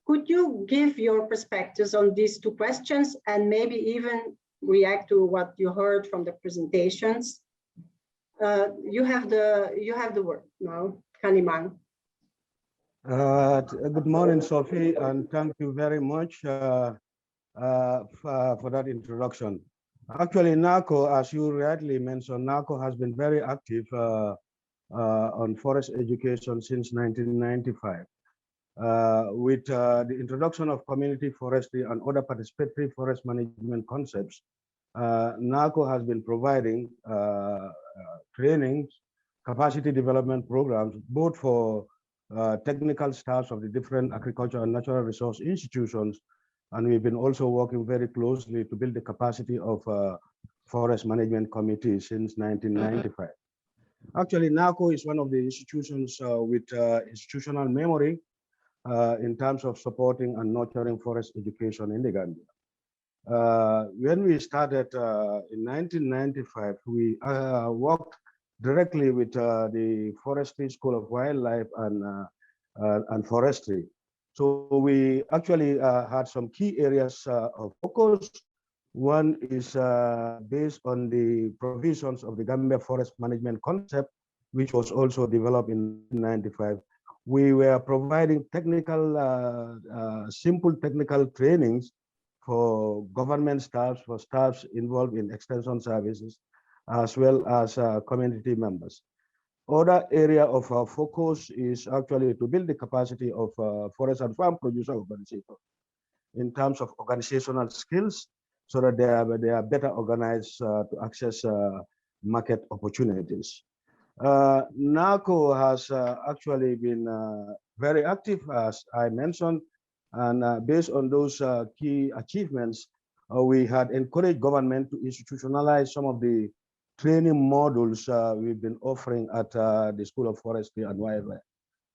could you give your perspectives on these two questions and maybe even react to what you heard from the presentations? You have the word now, Kanimang. Good morning, Sophie, and thank you very much for that introduction. Actually, NACO, as you rightly mentioned, NACO has been very active on forest education since 1995. With the introduction of community forestry and other participatory forest management concepts, NACO has been providing trainings, capacity development programs, both for technical staffs of the different agricultural and natural resource institutions, and we've been also working very closely to build the capacity of forest management committees since 1995. Actually, NACO is one of the institutions with institutional memory in terms of supporting and nurturing forest education in the Gambia. When we started in 1995, we worked directly with the Forestry School of Wildlife and Forestry. So we actually had some key areas of focus. One is based on the provisions of the Gambia Forest Management Concept, which was also developed in 1995. We were providing technical, simple technical trainings for government staffs, for staffs involved in extension services, as well as community members. Other area of our focus is actually to build the capacity of forest and farm producer organizations in terms of organizational skills, so that they are better organized to access market opportunities. NACO has actually been very active, as I mentioned, and based on those key achievements, we had encouraged government to institutionalize some of the training modules we've been offering at the School of Forestry and Wildlife.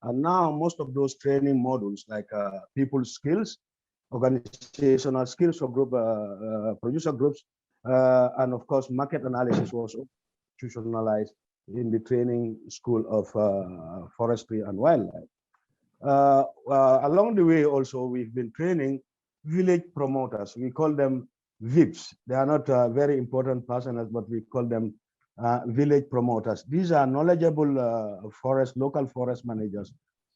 And now most of those training modules, like people skills, organizational skills for group producer groups, and of course market analysis was institutionalized in the training school of forestry and wildlife. Along the way also, we've been training village promoters. We call them VIPs. They are not very important persons, but we call them village promoters. These are knowledgeable local forest managers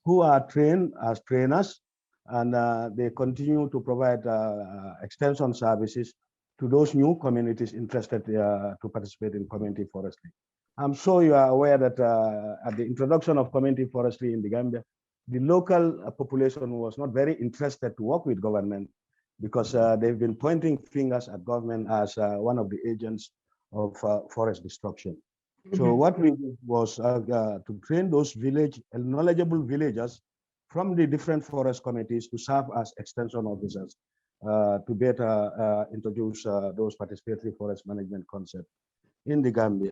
who are trained as trainers, and they continue to provide extension services to those new communities interested to participate in community forestry. I'm sure you are aware that at the introduction of community forestry in the Gambia, the local population was not very interested to work with government, because they've been pointing fingers at government as one of the agents of forest destruction. So what we did was to train those knowledgeable villagers from the different forest committees to serve as extension officers to better introduce those participatory forest management concepts in the Gambia.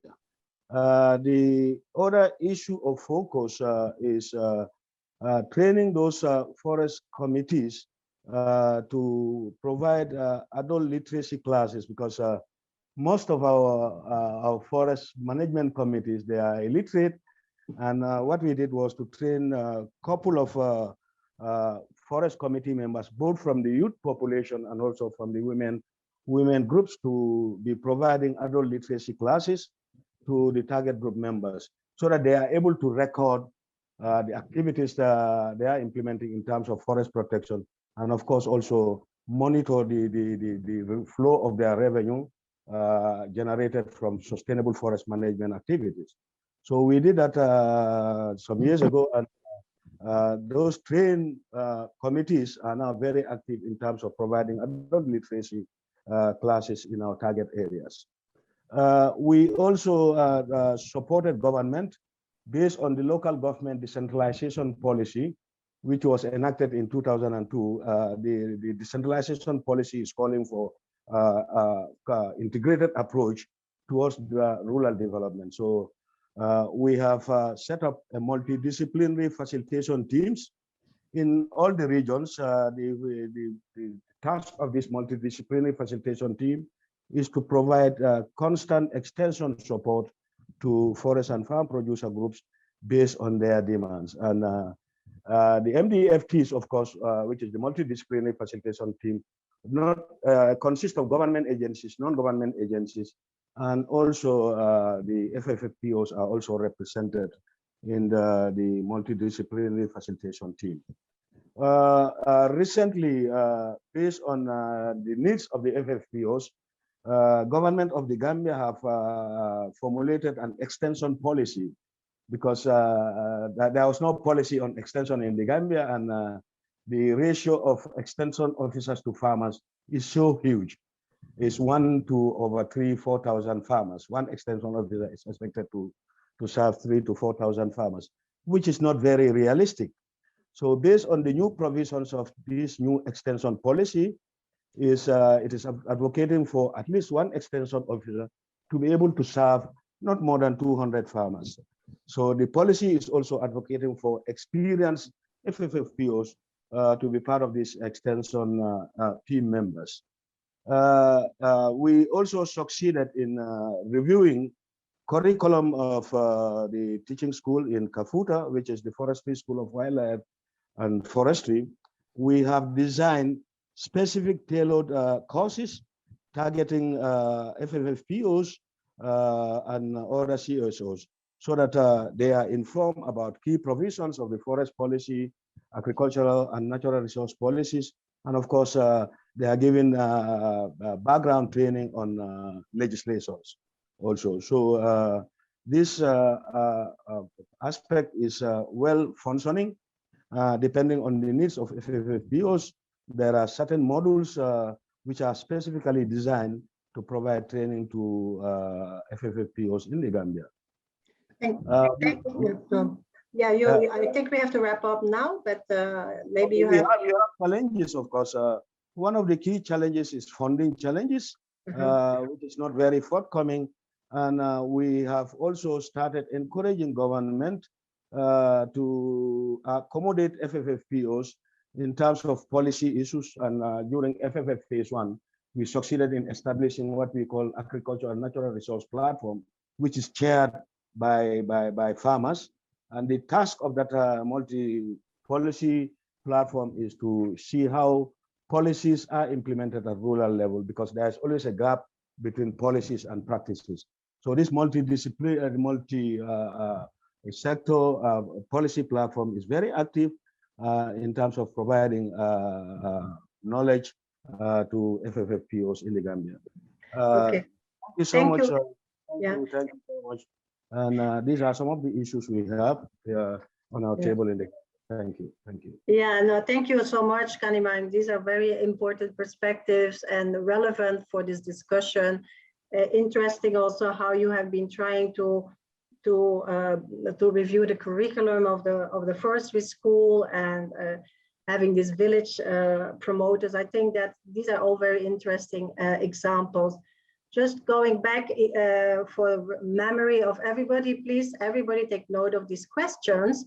The other issue of focus is training those forest committees to provide adult literacy classes, because most of our forest management committees, they are illiterate. And what we did was to train a couple of forest committee members, both from the youth population and also from the women groups, to be providing adult literacy classes to the target group members, so that they are able to record the activities that they are implementing in terms of forest protection, and of course also monitor the flow of their revenue generated from sustainable forest management activities. So we did that some years ago, and those trained committees are now very active in terms of providing adult literacy classes in our target areas. We also supported government based on the local government decentralization policy, which was enacted in 2002. The decentralization policy is calling for integrated approach towards the rural development. So we have set up a multidisciplinary facilitation teams in all the regions. The task of this multidisciplinary facilitation team is to provide constant extension support to forest and farm producer groups based on their demands. And the MDFTs, of course, which is the multidisciplinary facilitation team, not consist of government agencies, non-government agencies, and also the FFFPOs are also represented in the multidisciplinary facilitation team. Recently, based on the needs of the FFPOs, government of the Gambia have formulated an extension policy, because there was no policy on extension in the Gambia, and the ratio of extension officers to farmers is so huge. It's 1 to over 4,000 farmers. One extension officer is expected to serve 3,000 to 4,000 farmers, which is not very realistic. So based on the new provisions of this new extension policy, it is advocating for at least one extension officer to be able to serve not more than 200 farmers. So the policy is also advocating for experienced FFFPOs to be part of this extension team members. We also succeeded in reviewing curriculum of the teaching school in Kafuta, which is the Forestry School of Wildlife and Forestry. We have designed specific tailored courses targeting FFFPOs and other CSOs, so that they are informed about key provisions of the forest policy, agricultural and natural resource policies, and of course, they are given background training on legislations also. So this aspect is well functioning, depending on the needs of FFFPOs. There are certain modules which are specifically designed to provide training to FFFPOs in the Gambia. Thank you. Yeah, I think we have to wrap up now, but maybe you have challenges, of course. One of the key challenges is funding challenges, which is not very forthcoming. And we have also started encouraging government to accommodate FFFPOs in terms of policy issues. And during FFF phase 1, we succeeded in establishing what we call agriculture and natural resource platform, which is chaired by farmers. And the task of that multi-policy platform is to see how policies are implemented at rural level, because there's always a gap between policies and practices. So this multidisciplinary, multi-sector policy platform is very active in terms of providing knowledge to FFFPOs in the Gambia. Okay. Thank you so much. Thank you So much. And these are some of the issues we have on our table in the. Thank you. Thank you. Yeah, no, thank you so much, Kanimang. These are very important perspectives and relevant for this discussion. Interesting also how you have been trying to review the curriculum of the forestry school and having this village promoters. I think that these are all very interesting examples. Just going back for memory of everybody, please, everybody take note of these questions.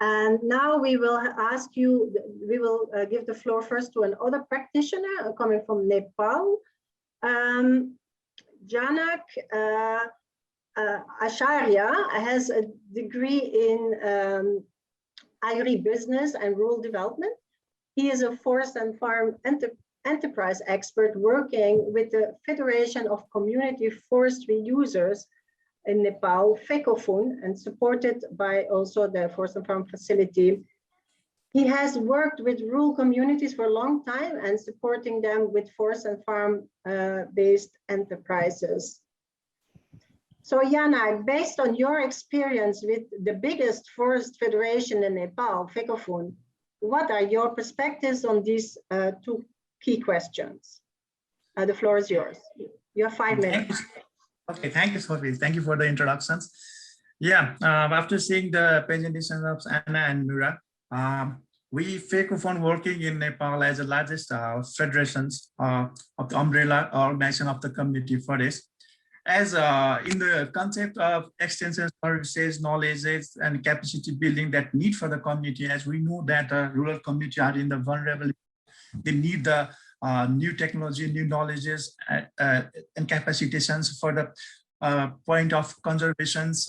And now we will ask you, we will give the floor first to another practitioner coming from Nepal. Janak Acharya has a degree in agribusiness and rural development. He is a forest and farm enterprise expert working with the Federation of Community Forestry Users in Nepal, FECOFUN, and supported by also the Forest and Farm Facility. He has worked with rural communities for a long time and supporting them with forest and farm based enterprises. So Janak, based on your experience with the biggest forest federation in Nepal, FECOFUN, what are your perspectives on these two key questions? The floor is yours. You have 5 minutes. Okay, thank you, Sophie. Thank you for the introductions. Yeah, after seeing the presentations of Anna and Nura, we FECOFUN working in Nepal as the largest federations of the umbrella organization of the community forest. As in the concept of extension services, knowledges, and capacity building that need for the community, as we know that rural community are in the vulnerable, they need the new technology, new knowledges, and capacitations for the point of conservations,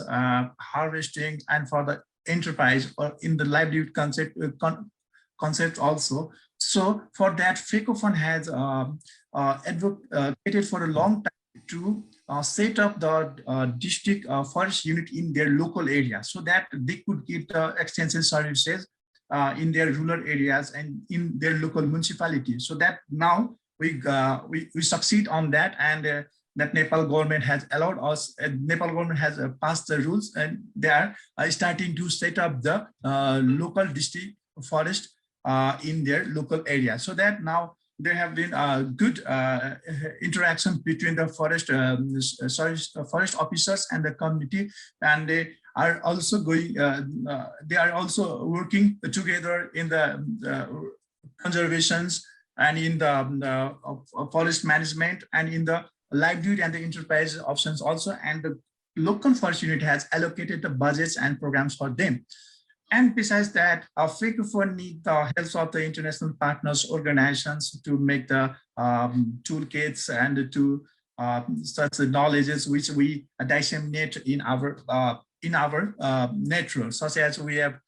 harvesting, and for the enterprise or in the livelihood concept also. So for that, FECOFUN has advocated for a long time to set up the district forest unit in their local area so that they could get extension services in their rural areas and in their local municipalities. So that now we succeed on that, and that Nepal government has allowed us, Nepal government has passed the rules, and they are starting to set up the local district forest in their local area. So that now there have been a good interaction between the forest officers and the community, and they are also going. They are also working together in the conservations and in the forest management and in the livelihood and the enterprise options also. And the local forest unit has allocated the budgets and programs for them. And besides that, our Francophone need the help of the international partners organizations to make the toolkits and to such knowledges which we disseminate in our network, such as we have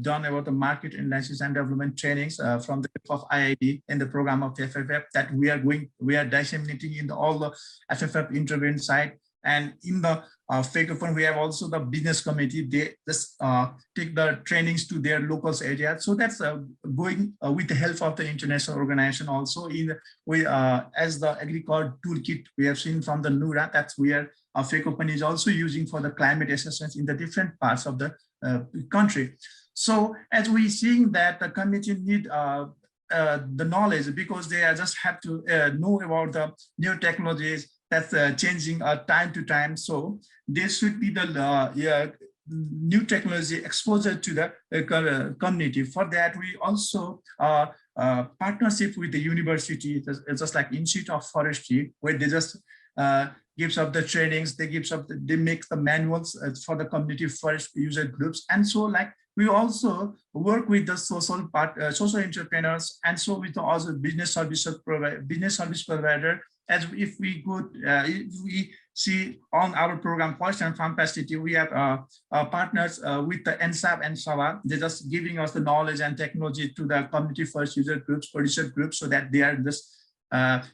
done about the market analysis and development trainings from the of IID in the program of the FFF that we are disseminating in all the FFF intervention site. And in the Francophone, we have also the business committee. They just take the trainings to their local area. So that's going with the help of the international organization. Also, as the agriculture toolkit we have seen from the NURA, that's where Francophone is also using for the climate assessments in the different parts of the country. So as we seeing that the community need the knowledge, because they just have to know about the new technologies that's changing time to time. So there should be the new technology exposure to the community. For that, we also partnership with the university, just like Institute of Forestry, where they just gives up the trainings, they make the manuals for the community forest user groups. And so like we also work with the social entrepreneurs, and so with the also business service provider. As if we see on our program Forest and Farm Capacity, we have partners with the NSAP and SAVA. They're just giving us the knowledge and technology to the community forest user groups, producer groups, so that they are just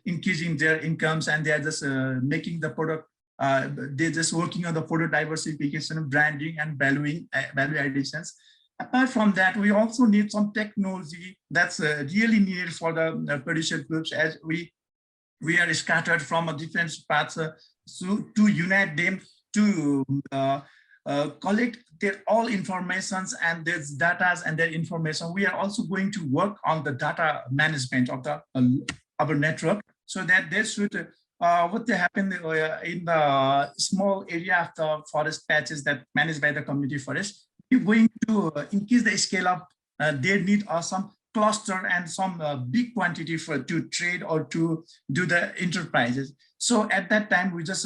increasing their incomes, and they are just making the product. They're just working on the product diversification, branding, and value additions. Apart from that, we also need some technology that's really needed for the producer groups, as we are scattered from different parts to unite them to collect their all informations and their data and their information. We are also going to work on the data management of the our network, so that they should what they happen in the small area of the forest patches that managed by the community forest. We're going to increase the scale up. They need some cluster and some big quantity to trade or to do the enterprises. So at that time, we just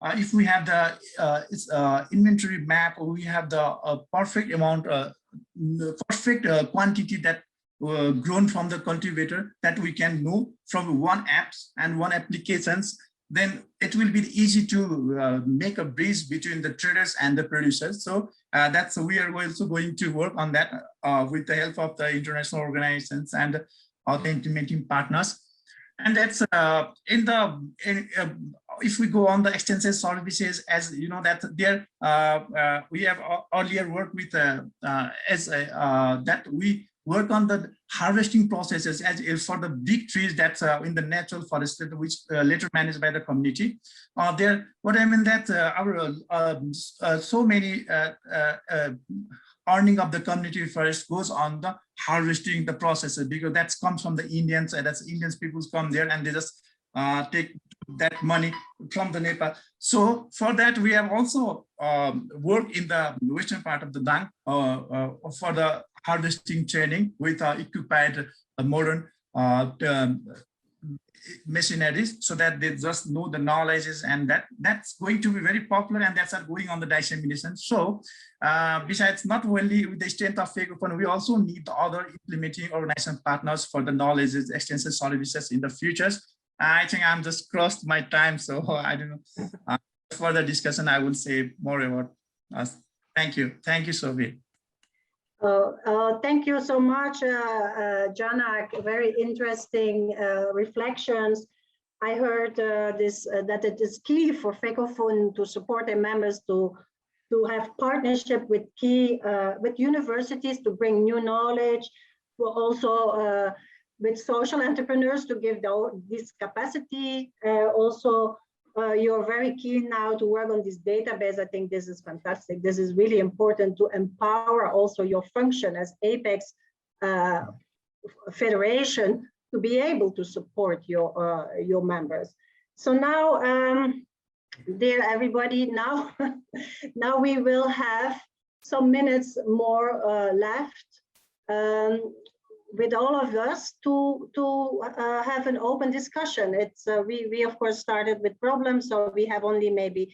if we have the inventory map, or we have the perfect amount, perfect quantity that grown from the cultivator that we can know from one apps and one applications, then it will be easy to make a bridge between the traders and the producers. So that's we are also going to work on that with the help of the international organizations and other implementing partners. And that's if we go on the extensive services, as you know, that there we have earlier worked with that we work on the harvesting processes as for the big trees that's in the natural forest, which later managed by the community. What I mean that our so many earning of the community forest goes on the harvesting the processes, because that comes from the Indians, and that's Indians peoples come there and they just take that money from the Nepal. So for that, we have also worked in the western part of the Dang for the harvesting training with equipped modern machineries, so that they just know the knowledges, and that's going to be very popular, and that's going on the dissemination. So besides not only with the strength of Francophone, we also need the other implementing organization partners for the knowledge extensive services in the futures. I think I'm just crossed my time, so I don't know. Further discussion, I will say more about us. Thank you, Sophie. Thank you so much, Janak. Very interesting reflections. I heard that it is key for Francophone to support their members to have partnership with with universities to bring new knowledge, but also with social entrepreneurs to give this capacity. Also, you're very keen now to work on this database. I think this is fantastic. This is really important to empower also your function as Apex Federation to be able to support your members. So now, dear everybody, now we will have some minutes more left with all of us to have an open discussion. It's we of course started with problems, so we have only maybe,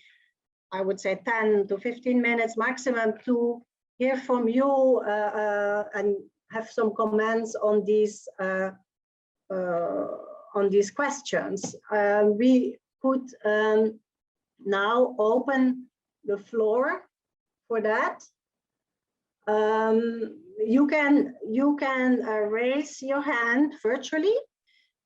I would say, 10 to 15 minutes maximum to hear from you and have some comments on these questions. We could now open the floor for that. You can raise your hand virtually,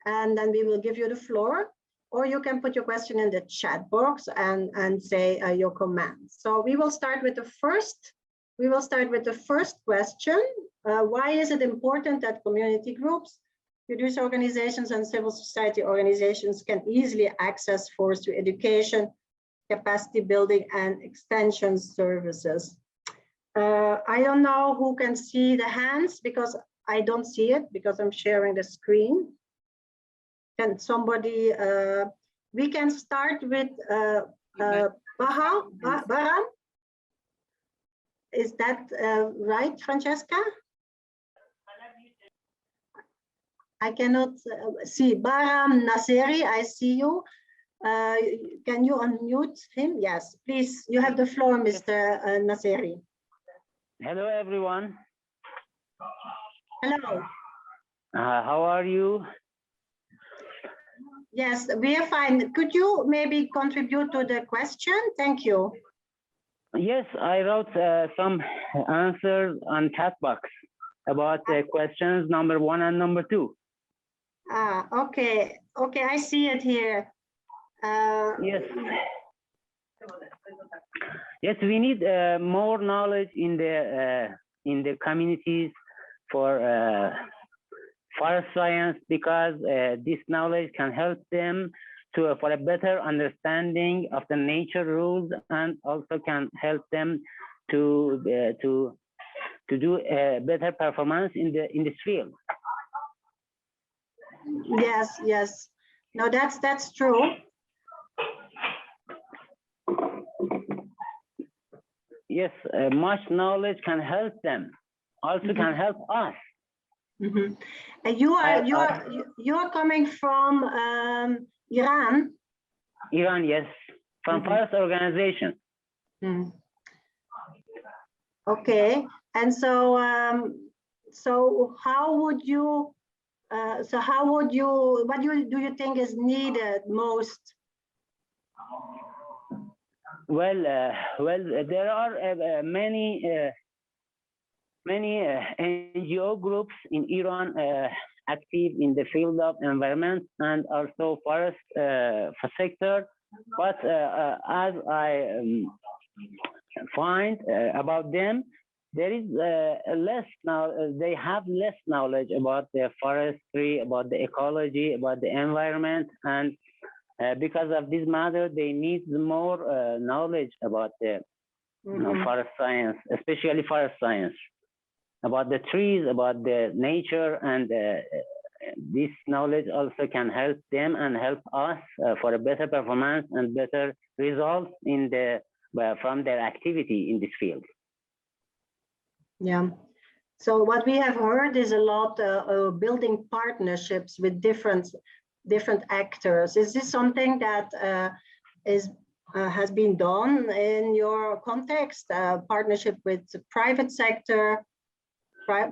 and then we will give you the floor, or you can put your question in the chat box and say your comments. So we will start with the first. We will start with the first question. Why is it important that community groups, producer organizations, and civil society organizations can easily access forestry education, capacity building, and extension services? I don't know who can see the hands, because I don't see it because I'm sharing the screen. Can somebody, we can start with Bahram. Is that right, Francesca? I cannot see. Bahram Naseri, I see you. Can you unmute him? Yes, please. You have the floor, Mr. Naseri. Hello, everyone. Hello. How are you? Yes, we are fine. Could you maybe contribute to the question? Thank you. Yes, I wrote some answers on chat box about questions number 1 and number 2. Okay. Okay, I see it here. Yes. Yes, we need more knowledge in the communities for forest science, because this knowledge can help them for a better understanding of the nature rules, and also can help them to do a better performance in this field. Yes, yes. No, that's true. Yes, much knowledge can help them. Also can help us. Mm-hmm. You are coming from Iran. Iran, yes, from forest organization. Okay, and so how would you? What do you think is needed most? Well, there are many NGO groups in Iran active in the field of environment and also forest sector. But as I find about them, there is less now. They have less knowledge about the forestry, about the ecology, about the environment, and because of this matter, they need more knowledge about the forest science, especially forest science, about the trees, about the nature, and this knowledge also can help them and help us for a better performance and better results in from their activity in this field. Yeah. So what we have heard is a lot building partnerships with different actors. Is this something that has been done in your context? Partnership with the private sector,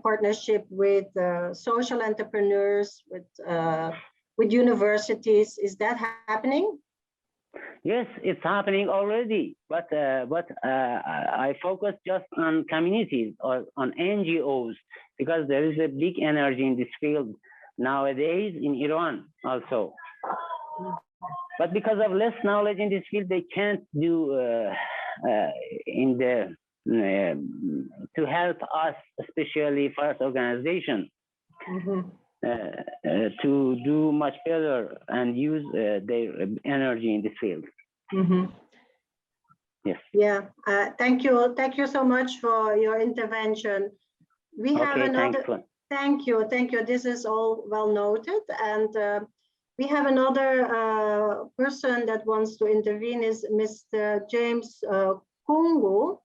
partnership with social entrepreneurs, with universities. Is that happening? Yes, it's happening already, but I focus just on communities or on NGOs, because there is a big energy in this field nowadays in Iran also. But because of less knowledge in this field, they can't do to help us, especially forest organization, to do much better and use their energy in this field. Yes. Yeah. Thank you so much for your intervention. We have another. Thank you. This is all well noted, and we have another person that wants to intervene. Is Mr. James Kungu.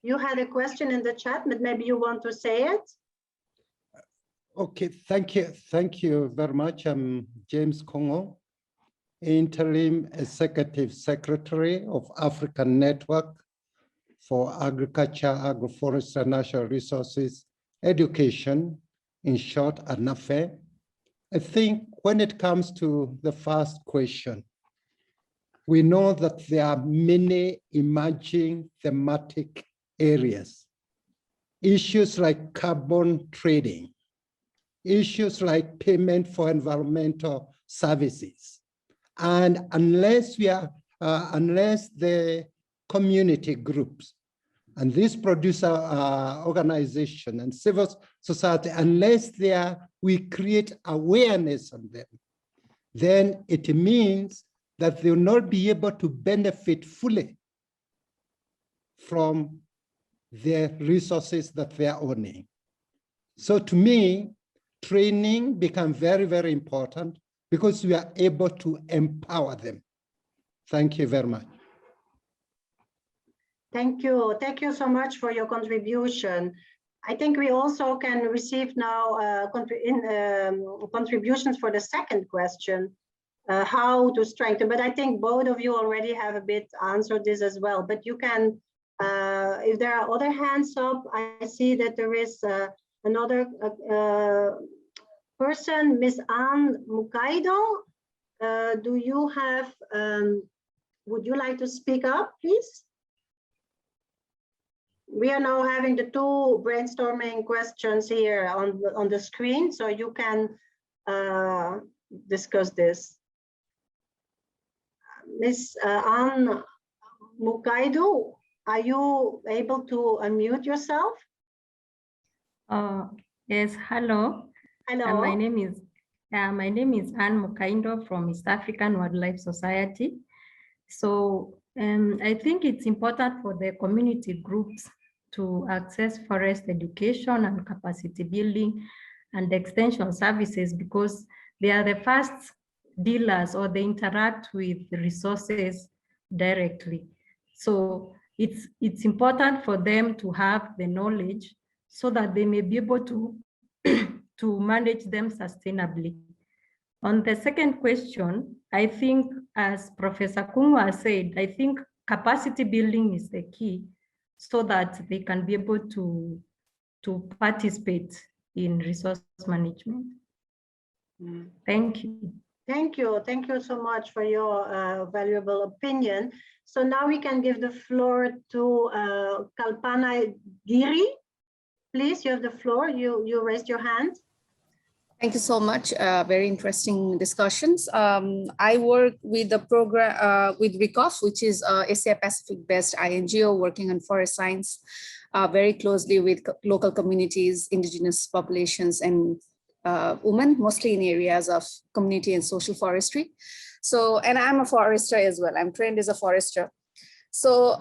You had a question in the chat, but maybe you want to say it. Okay, thank you very much. I'm James Kongo, Interim Executive Secretary of African Network for agriculture, agroforestry, and natural resources, education, in short, ANAFE. I think when it comes to the first question, we know that there are many emerging thematic areas. Issues like carbon trading, issues like payment for environmental services. And unless the community groups and this producer organization and civil society, unless we create awareness on them, then it means that they will not be able to benefit fully from the resources that they are owning. So to me, training becomes very, very important because we are able to empower them. Thank you very much. Thank you. Thank you so much for your contribution. I think we also can receive now contributions for the second question, how to strengthen. But I think both of you already have a bit answered this as well. But you can, if there are other hands up, I see that there is another person, Ms. Anne Mukaido. Do you have, would you like to speak up, please? We are now having the two brainstorming questions here on the screen, so you can discuss this. Ms. Anne Mukaido, are you able to unmute yourself? Yes, hello. Hello. My name is Anne Mukaindo from East African Wildlife Society. So I think it's important for the community groups to access forest education and capacity building and extension services because they are the first dealers or they interact with resources directly. So it's important for them to have the knowledge so that they may be able to, to manage them sustainably. On the second question, I think as Professor Kungwa said, I think capacity building is the key so that they can be able to participate in resource management. Thank you. Thank you. Thank you so much for your valuable opinion. So now we can give the floor to Kalpana Giri. Please, you have the floor. You raised your hand. Thank you so much. Very interesting discussions. I work with the program with RICOF, which is Asia Pacific-based INGO working on forest science, very closely with local communities, indigenous populations, and women, mostly in areas of community and social forestry. So, and I'm a forester as well. I'm trained as a forester. So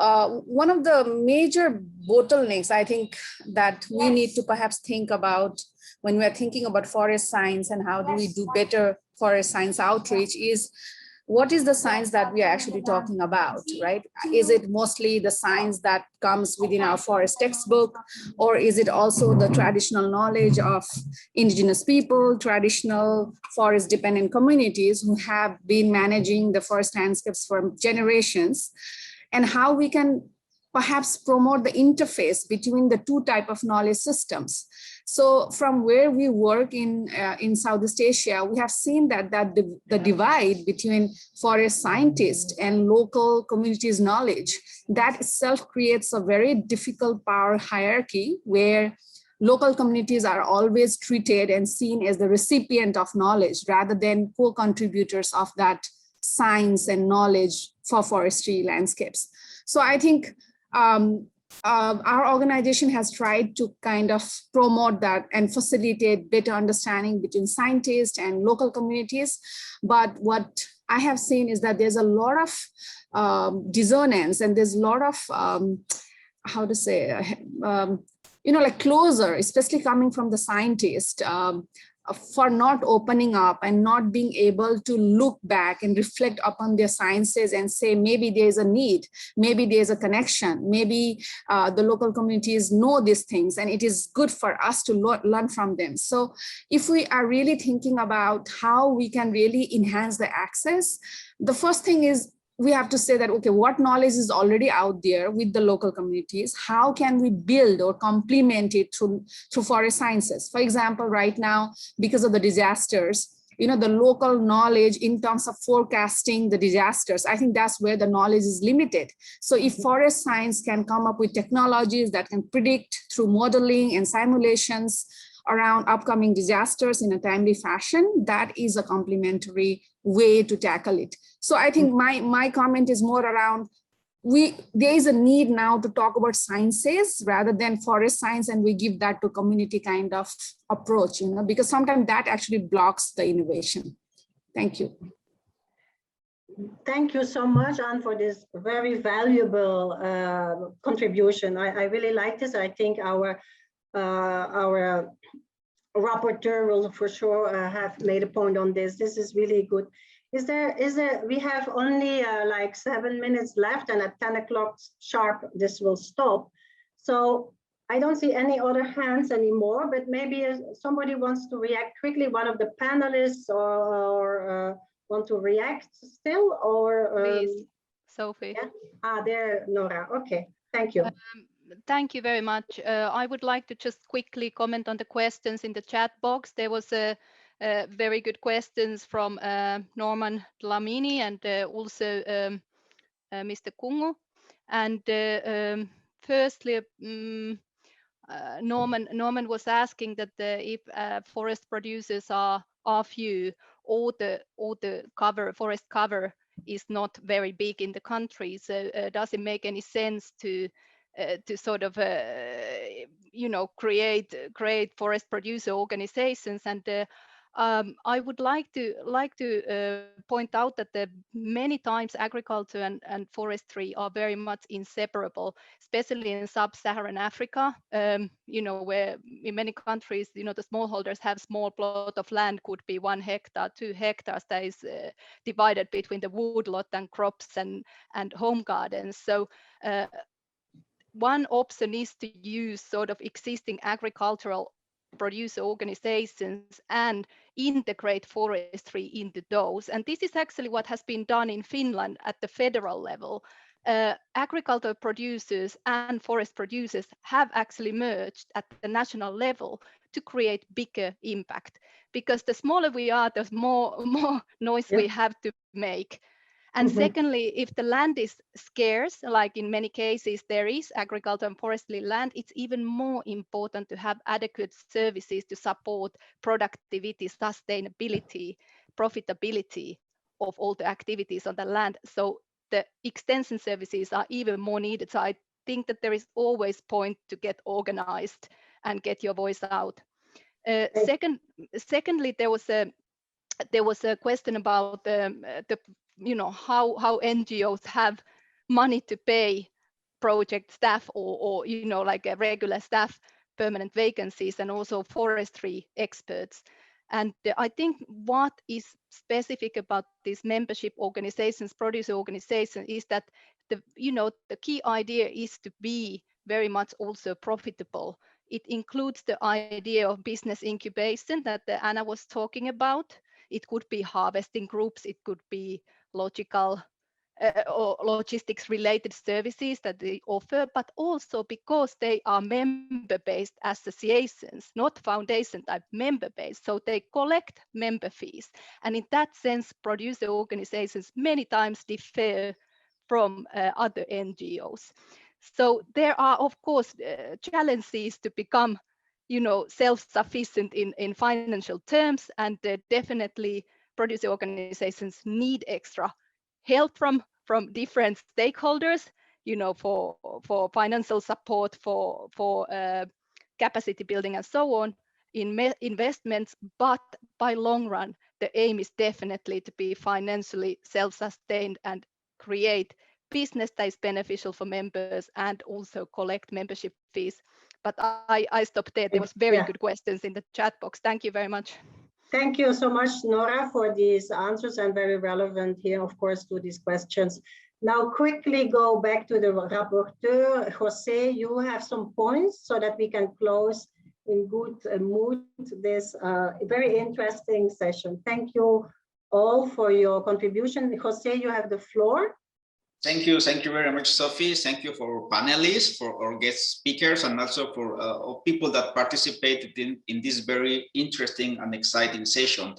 one of the major bottlenecks I think that we need to perhaps think about when we're thinking about forest science and how do we do better forest science outreach is what is the science that we are actually talking about, right? Is it mostly the science that comes within our forest textbook, or is it also the traditional knowledge of indigenous people, traditional forest dependent communities who have been managing the forest landscapes for generations, and how we can perhaps promote the interface between the two type of knowledge systems. So from where we work in Southeast Asia, we have seen that the divide between forest scientists and local communities' knowledge, that itself creates a very difficult power hierarchy where local communities are always treated and seen as the recipient of knowledge rather than co-contributors of that science and knowledge for forestry landscapes. So I think our organization has tried to kind of promote that and facilitate better understanding between scientists and local communities. But what I have seen is that there's a lot of dissonance and there's a lot of, how to say, like closer, especially coming from the scientist, for not opening up and not being able to look back and reflect upon their sciences and say, maybe there's a need, maybe there's a connection, maybe the local communities know these things and it is good for us to learn from them. So if we are really thinking about how we can really enhance the access, the first thing is we have to say that, okay, what knowledge is already out there with the local communities? How can we build or complement it through forest sciences? For example, right now, because of the disasters, you know, the local knowledge in terms of forecasting the disasters, I think that's where the knowledge is limited. So if forest science can come up with technologies that can predict through modeling and simulations around upcoming disasters in a timely fashion, that is a complementary way to tackle it. So I think my comment is more around, there is a need now to talk about sciences rather than forest science, and we give that to community kind of approach, you know, because sometimes that actually blocks the innovation. Thank you. Thank you so much, Anne, for this very valuable contribution. I really like this. I think our rapporteur will for sure have made a point on this. This is really good. We have only like 7 minutes left, and at 10 o'clock sharp, this will stop. So I don't see any other hands anymore, but maybe somebody wants to react quickly, one of the panelists or want to react still, or please, Sophie. Yeah? There, Nora. Okay, thank you. Thank you very much. I would like to just quickly comment on the questions in the chat box. There was a very good questions from Norman Dlamini and also Mr. Kungu. And firstly, Norman was asking that if forest producers are few, or the forest cover is not very big in the country. So does it make any sense to sort of you know, create forest producer organizations? And I would like to point out that many times agriculture and forestry are very much inseparable, especially in sub-Saharan Africa. You know, where in many countries, you know, the smallholders have small plot of land, could be 1 hectare, 2 hectares, that is divided between the woodlot and crops and home gardens. So one option is to use sort of existing agricultural producer organizations and integrate forestry into those. And this is actually what has been done in Finland at the federal level. Agricultural producers and forest producers have actually merged at the national level to create bigger impact, because the smaller we are, the more noise we have to make. And secondly, if the land is scarce, like in many cases there is agriculture and forestry land, it's even more important to have adequate services to support productivity, sustainability, profitability of all the activities on the land. So the extension services are even more needed. So I think that there is always point to get organized and get your voice out. Secondly, there was a question about the you know, how NGOs have money to pay project staff or you know, like a regular staff, permanent vacancies, and also forestry experts. And I think what is specific about these membership organizations, producer organizations, is that the key idea is to be very much also profitable. It includes the idea of business incubation that Anna was talking about. It could be harvesting groups, it could be logical or logistics related services that they offer, but also because they are member-based associations, not foundation type, member-based. So they collect member fees. And in that sense, producer organizations many times differ from other NGOs. So there are, of course, challenges to become, you know, self-sufficient in financial terms, and definitely producer organizations need extra help from different stakeholders, you know, for financial support, for capacity building and so on, in investments. But by long run, the aim is definitely to be financially self-sustained and create business that is beneficial for members and also collect membership fees. But I stopped there. There was very good questions in the chat box. Thank you very much. Thank you so much, Nora, for these answers, and very relevant here, of course, to these questions. Now, quickly go back to the rapporteur. Jose, you have some points so that we can close in good mood this very interesting session. Thank you all for your contribution. Jose, you have the floor. Thank you very much, Sophie. Thank you for panelists, for our guest speakers, and also for people that participated in this very interesting and exciting session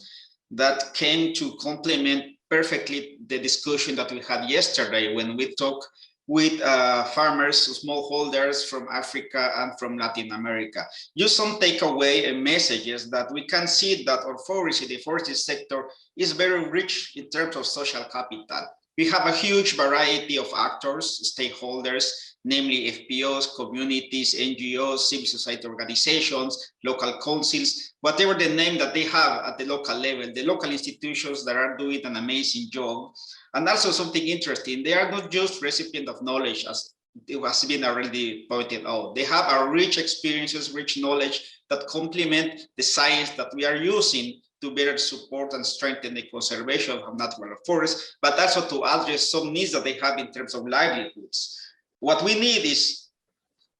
that came to complement perfectly the discussion that we had yesterday when we talked with farmers, smallholders from Africa and from Latin America. Just some takeaway and messages that we can see that our forestry, the forestry sector, is very rich in terms of social capital. We have a huge variety of actors, stakeholders, namely FPOs, communities, NGOs, civil society organizations, local councils, whatever the name that they have at the local level, the local institutions that are doing an amazing job. And also something interesting, they are not just recipients of knowledge, as it has been already pointed out. They have a rich experiences, rich knowledge that complement the science that we are using to better support and strengthen the conservation of natural forests, but also to address some needs that they have in terms of livelihoods. What we need is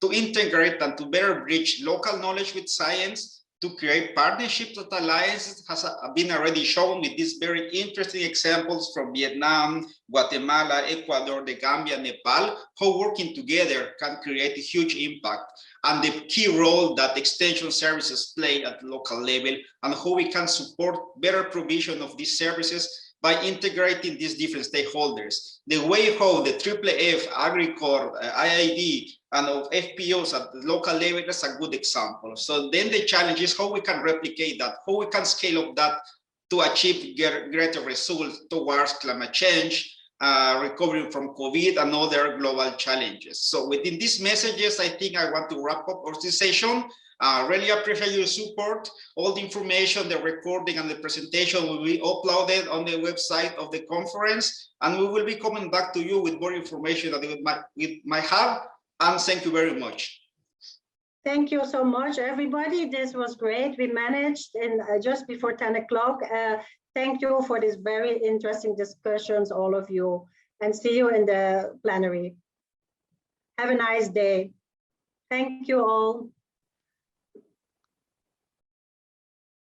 to integrate and to better bridge local knowledge with science, to create partnerships and alliances has been already shown with these very interesting examples from Vietnam, Guatemala, Ecuador, the Gambia, Nepal, how working together can create a huge impact, and the key role that extension services play at the local level, and how we can support better provision of these services by integrating these different stakeholders. The way how the AAF, AgriCorp, IID, and of FPOs at the local level is a good example. So then the challenge is how we can replicate that, how we can scale up that to achieve greater results towards climate change, recovering from COVID and other global challenges. So within these messages, I think I want to wrap up our session. Really appreciate your support. All the information, the recording and the presentation will be uploaded on the website of the conference, and we will be coming back to you with more information that we might have. And thank you very much. Thank you so much, everybody. This was great. We managed in just before 10 o'clock. Thank you for these very interesting discussions, all of you, and see you in the plenary. Have a nice day. Thank you all.